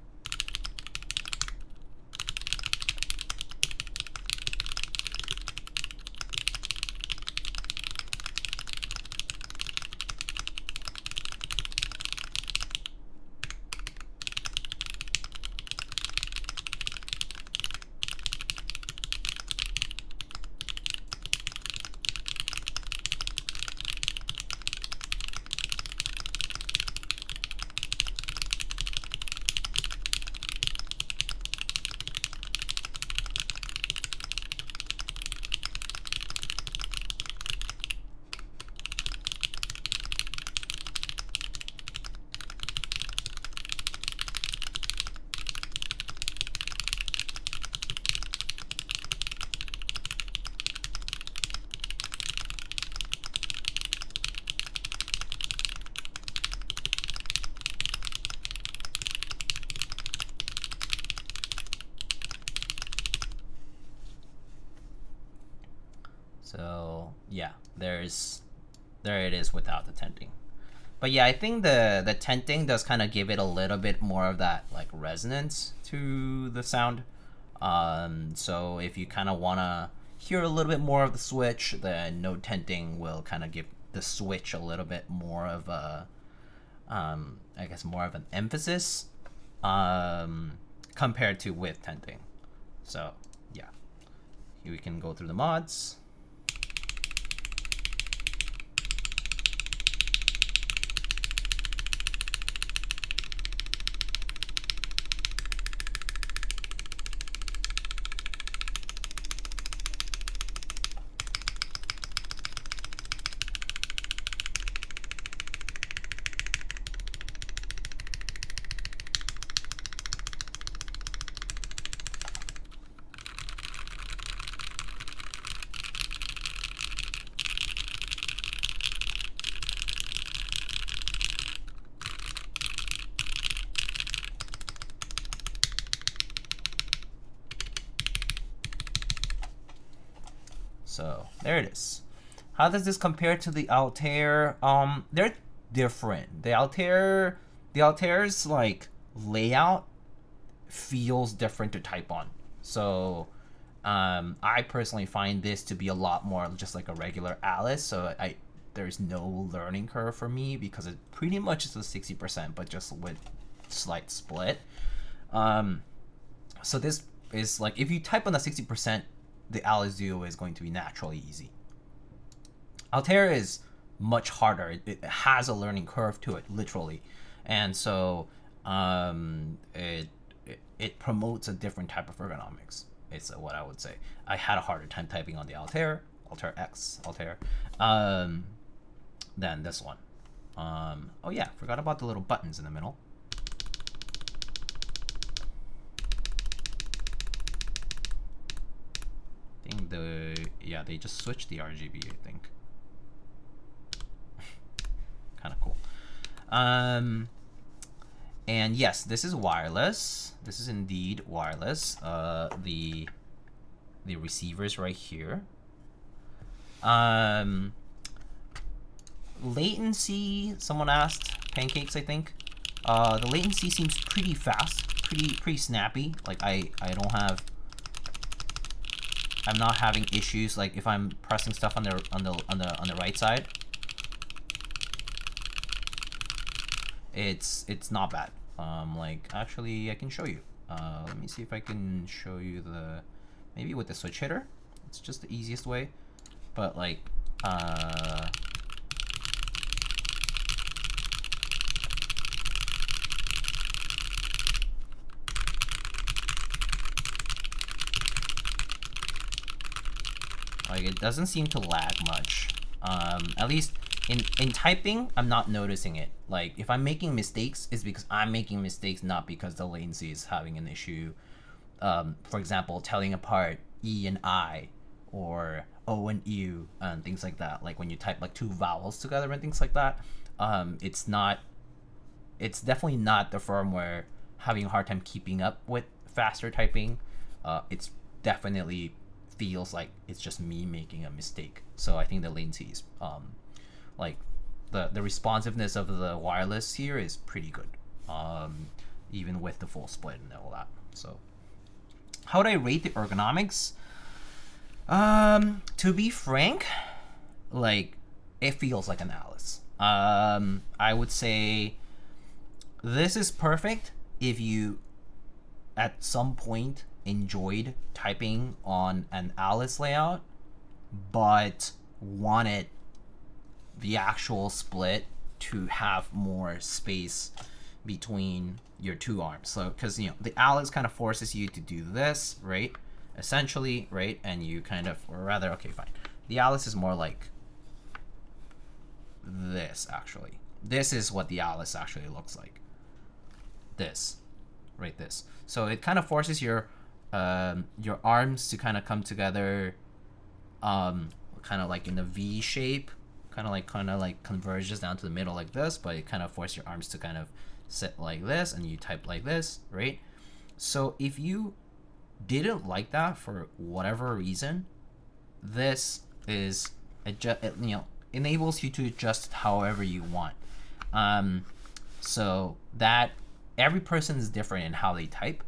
So yeah, there it is without the tenting. But yeah, I think the tenting does kind of give it a little bit more of that like resonance to the sound. So if you kind of want to hear a little bit more of the switch, then no tenting will kind of give the switch a little bit more of a, I guess more of an emphasis, compared to with tenting. So yeah, here we can go through the mods. So there it is. How does this compare to the Altair? They're different. The Altair's like layout feels different to type on. So I personally find this to be a lot more just like a regular Alice. So there's no learning curve for me because it pretty much is a 60%, but just with slight split. So this is like if you type on the 60%. The Alice Duo is going to be naturally easy. Altair is much harder. It has a learning curve to it, literally, and so it promotes a different type of ergonomics. It's what I would say. I had a harder time typing on the Altair X, than this one. Oh yeah, forgot about the little buttons in the middle. They just switched the RGB, I think. Kind of cool. And yes, this is wireless. This is indeed wireless. The receiver's right here. Latency, someone asked, Pancakes, I think. The latency seems pretty fast, pretty snappy. Like I'm not having issues like if I'm pressing stuff on the right side. It's not bad. Like actually I can show you. Let me see if I can show you maybe with the switch hitter. It's just the easiest way. But like it doesn't seem to lag much. At least in typing, I'm not noticing it. Like if I'm making mistakes, it's because I'm making mistakes, not because the latency is having an issue. for example, telling apart E and I, or O and U, and things like that. Like when you type like two vowels together and things like that. It's definitely not the firmware having a hard time keeping up with faster typing. It's definitely feels like it's just me making a mistake. So I think the latency is like the responsiveness of the wireless here is pretty good, even with the full split and all that. So how would I rate the ergonomics? To be frank, like, it feels like an Alice. I would say this is perfect if you at some point enjoyed typing on an Alice layout but wanted the actual split to have more space between your two arms. So because the Alice kind of forces you to do this, right, essentially, right, and you kind of, or rather, okay, fine, the Alice is more like this. Actually, this is what the Alice actually looks like. This, right, this. So it kind of forces your arms to kind of come together, kind of like in a V shape, kind of like converges down to the middle like this, but it kind of forces your arms to kind of sit like this, and you type like this, right? So if you didn't like that for whatever reason, this is enables you to adjust however you want. So that every person is different in how they type.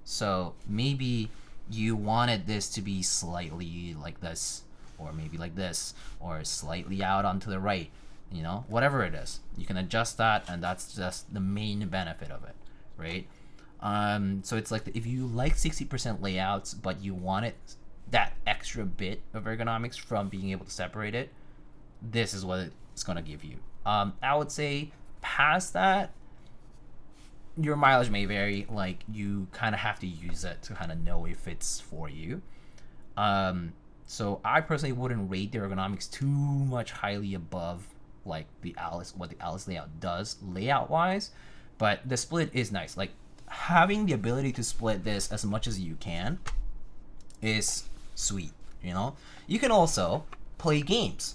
So maybe you wanted this to be slightly like this, or maybe like this, or slightly out onto the right, whatever it is, you can adjust that, and that's just the main benefit of it, right? So it's like if you like 60% layouts, but you wanted that extra bit of ergonomics from being able to separate it, this is what it's gonna give you. I would say past that, your mileage may vary. Like, you kind of have to use it to kind of know if it's for you. So I personally wouldn't rate the ergonomics too much highly above like what the Alice layout does layout wise, but the split is nice. Like, having the ability to split this as much as you can is sweet. You can also play games.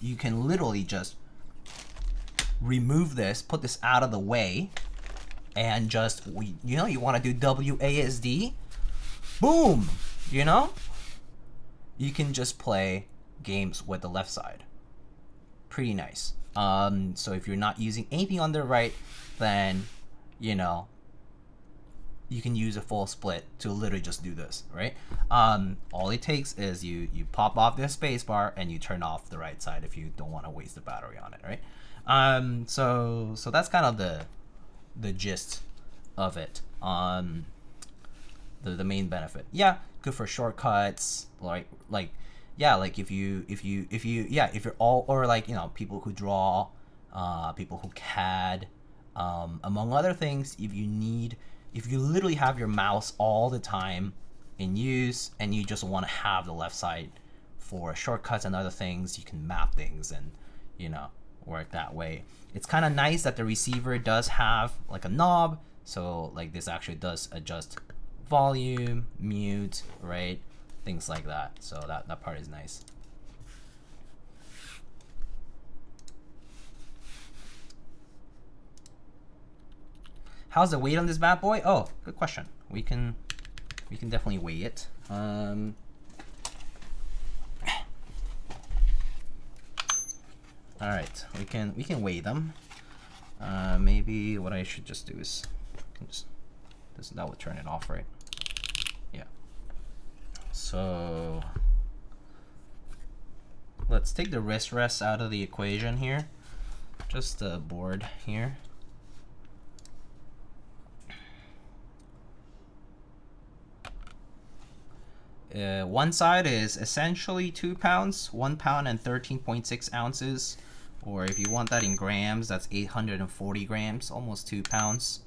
You can literally just remove this, put this out of the way, and just you want to do WASD, boom, you can just play games with the left side. Pretty nice. So if you're not using anything on the right, then you can use a full split to literally just do this, right? All it takes is you pop off the space bar and you turn off the right side if you don't want to waste the battery on it, right? So that's kind of the gist of it. The main benefit, yeah, good for shortcuts, like if you're all, or like people who draw, people who CAD, among other things. If you literally have your mouse all the time in use and you just want to have the left side for shortcuts and other things, you can map things and work that way. It's kind of nice that the receiver does have like a knob, so like this actually does adjust volume, mute, right, things like that. So that part is nice. How's the weight on this bad boy? Oh, good question. We can definitely weigh it. All right, we can weigh them. Maybe what I should just do is that would turn it off, right? Yeah. So let's take the wrist rest out of the equation here. Just the board here. One side is essentially 2 pounds, 1 pound and 13.6 ounces. Or if you want that in grams, that's 840 grams, almost 2 pounds.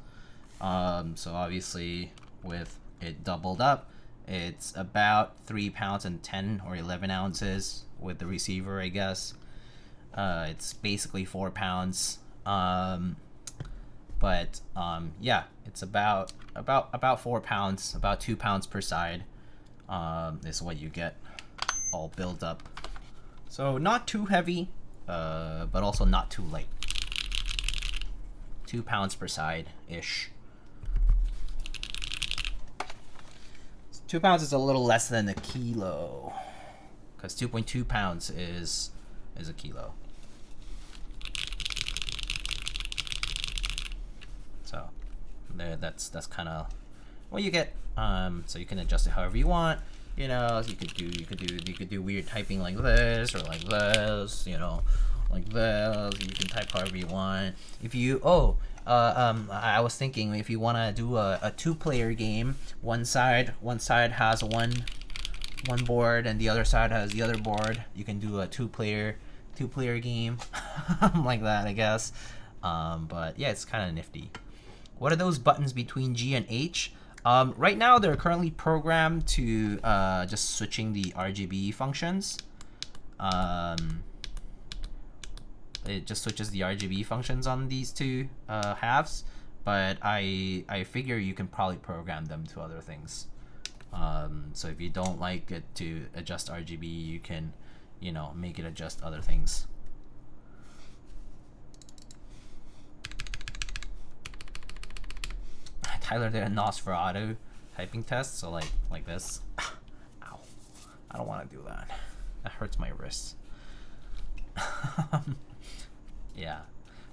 So obviously with it doubled up, it's about 3 pounds and 10 or 11 ounces with the receiver, I guess. It's basically 4 pounds. But But yeah, it's about 4 pounds, about 2 pounds per side. Is what you get all built up. So not too heavy, but also not too light. 2 pounds per side ish. 2 pounds is a little less than a kilo, because 2.2 pounds is a kilo. So there, that's kind of what you get. So you can adjust it however you want. You know, you could do weird typing like this or like this. You know, like this. You can type however you want. If you I was thinking if you want to do a 2-player game, one side has one board and the other side has the other board. You can do a two-player game like that, I guess. But yeah, it's kind of nifty. What are those buttons between G and H? Right now, they're currently programmed to just switching the RGB functions. It just switches the RGB functions on these two halves, but I figure you can probably program them to other things. So if you don't like it to adjust RGB, you can, you know, make it adjust other things. Tyler did a Nosferatu typing test, so like this. Ow. I don't want to do that. That hurts my wrists. Yeah.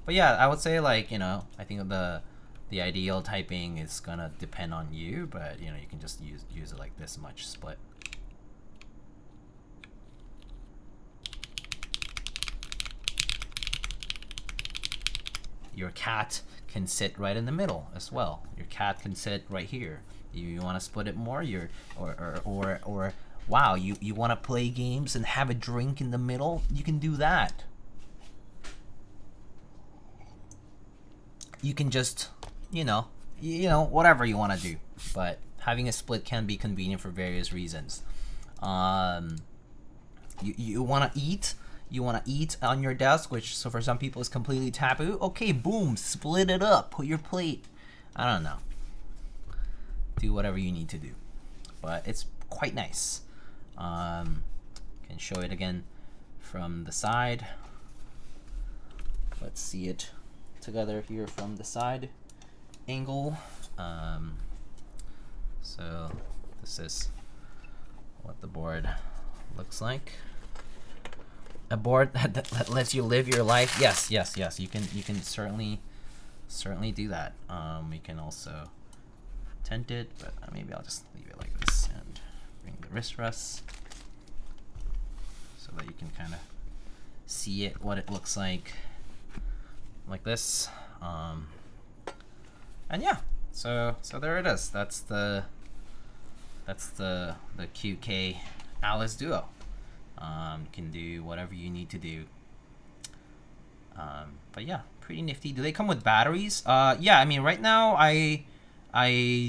But yeah, I would say, like, you know, I think the ideal typing is gonna depend on you, but you know, you can just use it like this much split. Your cat can sit right in the middle as well. Your cat can sit right here. You want to split it more, or wow, you want to play games and have a drink in the middle, you can do that. You can just, you know, whatever you want to do. But having a split can be convenient for various reasons. You want to eat. You want to eat on your desk, which so for some people is completely taboo. Okay, boom, split it up. Put your plate. I don't know. Do whatever you need to do. But it's quite nice. Can show it again from the side. Let's see it together here from the side angle. So this is what the board looks like. A board that lets you live your life. Yes. You can certainly do that. We can also tint it, but maybe I'll just leave it like this and bring the wrist rest so that you can kind of see it, what it looks like this. And yeah, so there it is. That's the QK Alice Duo. Can do whatever you need to do. But yeah, pretty nifty. Do they come with batteries? Yeah, I mean right now I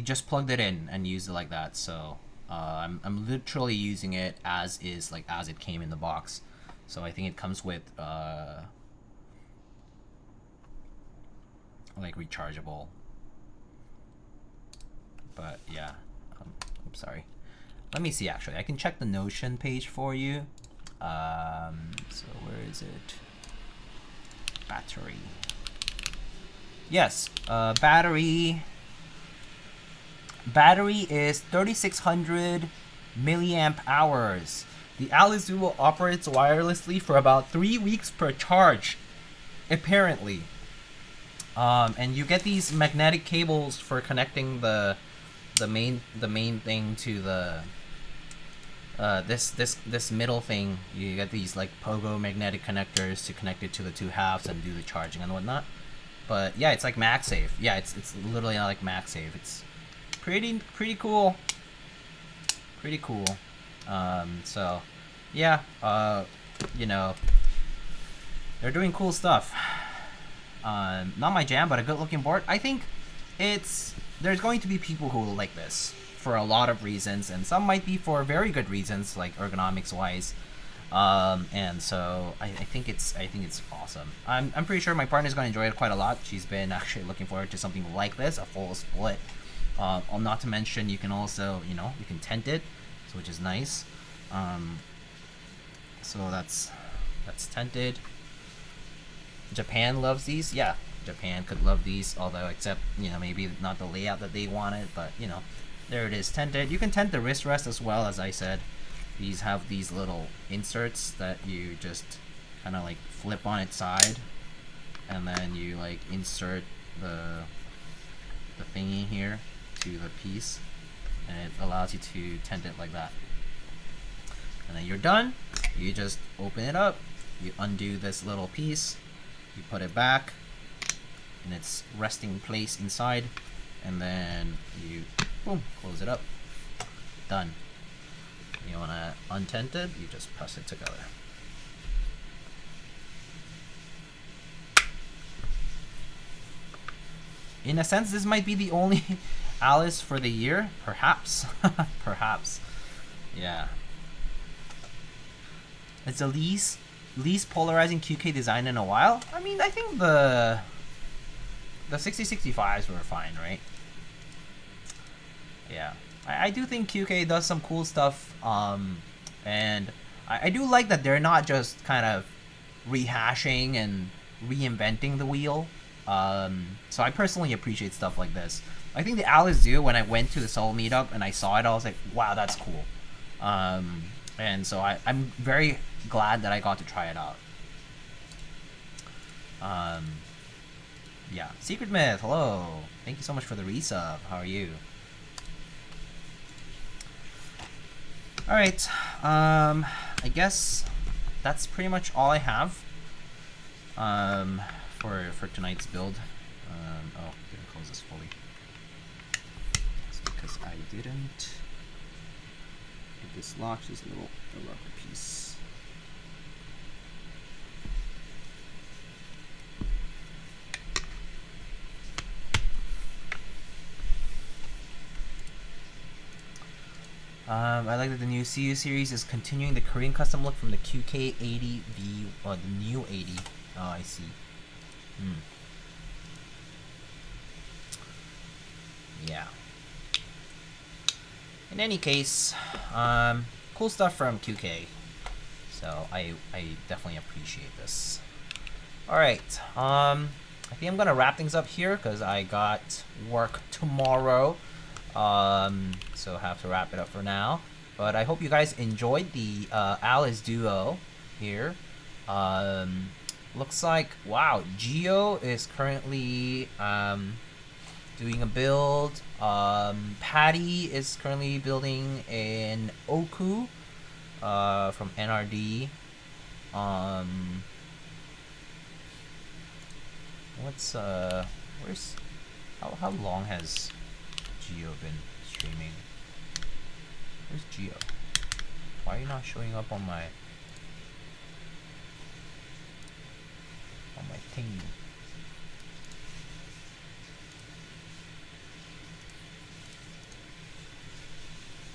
just plugged it in and used it like that. So I'm literally using it as is, like as it came in the box. So I think it comes with like rechargeable. But yeah, I'm sorry. Let me see, actually. I can check the Notion page for you. So where is it? Battery. Yes, battery is 3600 milliamp hours. The Alice Duo operates wirelessly for about 3 weeks per charge, apparently. And you get these magnetic cables for connecting the main thing to the this middle thing. You get these like pogo magnetic connectors to connect it to the two halves and do the charging and whatnot. But yeah, it's like MagSafe. Yeah, it's literally not like MagSafe. It's pretty cool. Pretty cool. So yeah, you know, they're doing cool stuff. Not my jam, but a good looking board. I think there's going to be people who will like this for a lot of reasons, and some might be for very good reasons, like ergonomics wise. And so I think it's awesome. I'm pretty sure my partner's gonna enjoy it quite a lot. She's been actually looking forward to something like this, a full split. Not to mention you can also, you know, you can tent it, so which is nice. So that's tented. Japan loves these. Yeah, Japan could love these, although except, you know, maybe not the layout that they wanted, but you know, there it is, tented. You can tent the wrist rest as well, as I said. These have these little inserts that you just kind of like flip on its side, and then you like insert the thingy here to the piece, and it allows you to tent it like that. And then you're done. You just open it up, you undo this little piece, you put it back in its resting place inside, and then you boom, close it up. Done. You want to untent it, you just press it together. In a sense, this might be the only Alice for the year, perhaps. Perhaps. Yeah. It's the least polarizing QK design in a while. I mean, I think the 6065s were fine, right? Yeah. I do think QK does some cool stuff, and I do like that they're not just kind of rehashing and reinventing the wheel. So I personally appreciate stuff like this. I think the Alice Duo, when I went to the Seoul meetup and I saw it, I was like, wow, that's cool. And so I'm very glad that I got to try it out. Yeah. Secret Myth, hello. Thank you so much for the resub. How are you? Alright, I guess that's pretty much all I have for tonight's build. Oh, didn't close this fully. It's because I didn't. It dislodges a little rubber piece. I like that the new CU series is continuing the Korean custom look from the QK80V, or the new 80. Oh, I see. Yeah. In any case, cool stuff from QK. So I definitely appreciate this. Alright, I think I'm gonna wrap things up here because I got work tomorrow. So have to wrap it up for now. But I hope you guys enjoyed the Alice Duo here. Looks like, wow, Geo is currently doing a build. Patty is currently building an Oku from NRD. Where's how long has Geo been streaming? Where's Geo? Why are you not showing up on my thing?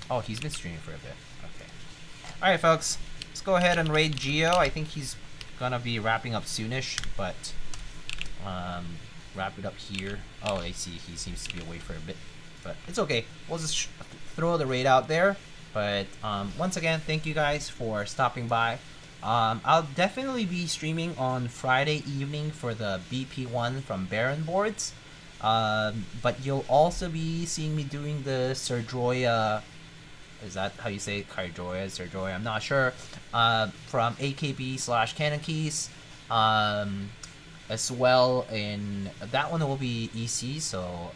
Oh, he's been streaming for a bit. Okay. Alright, folks. Let's go ahead and raid Geo. I think he's gonna be wrapping up soonish, but wrap it up here. Oh, I see. He seems to be away for a bit, but it's okay. We'll just throw the raid out there. But once again, thank you guys for stopping by. I'll definitely be streaming on Friday evening for the BP1 from Baron Boards. But you'll also be seeing me doing the Serdroya. Is that how you say it? Serdroya, I'm not sure. From AKB/Canon Keys. As well, in that one it will be EC, so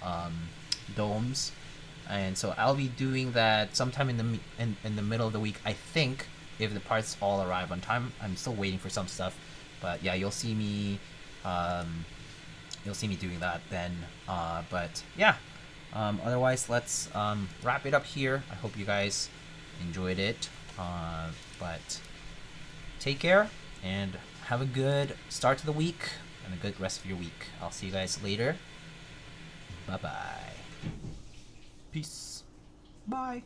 domes, and so I'll be doing that sometime in the middle of the week, I think, if the parts all arrive on time. I'm still waiting for some stuff, but yeah, you'll see me doing that then. But yeah, otherwise, let's wrap it up here. I hope you guys enjoyed it, but take care and have a good start to the week and a good rest of your week. I'll see you guys later. Bye bye. Peace. Bye.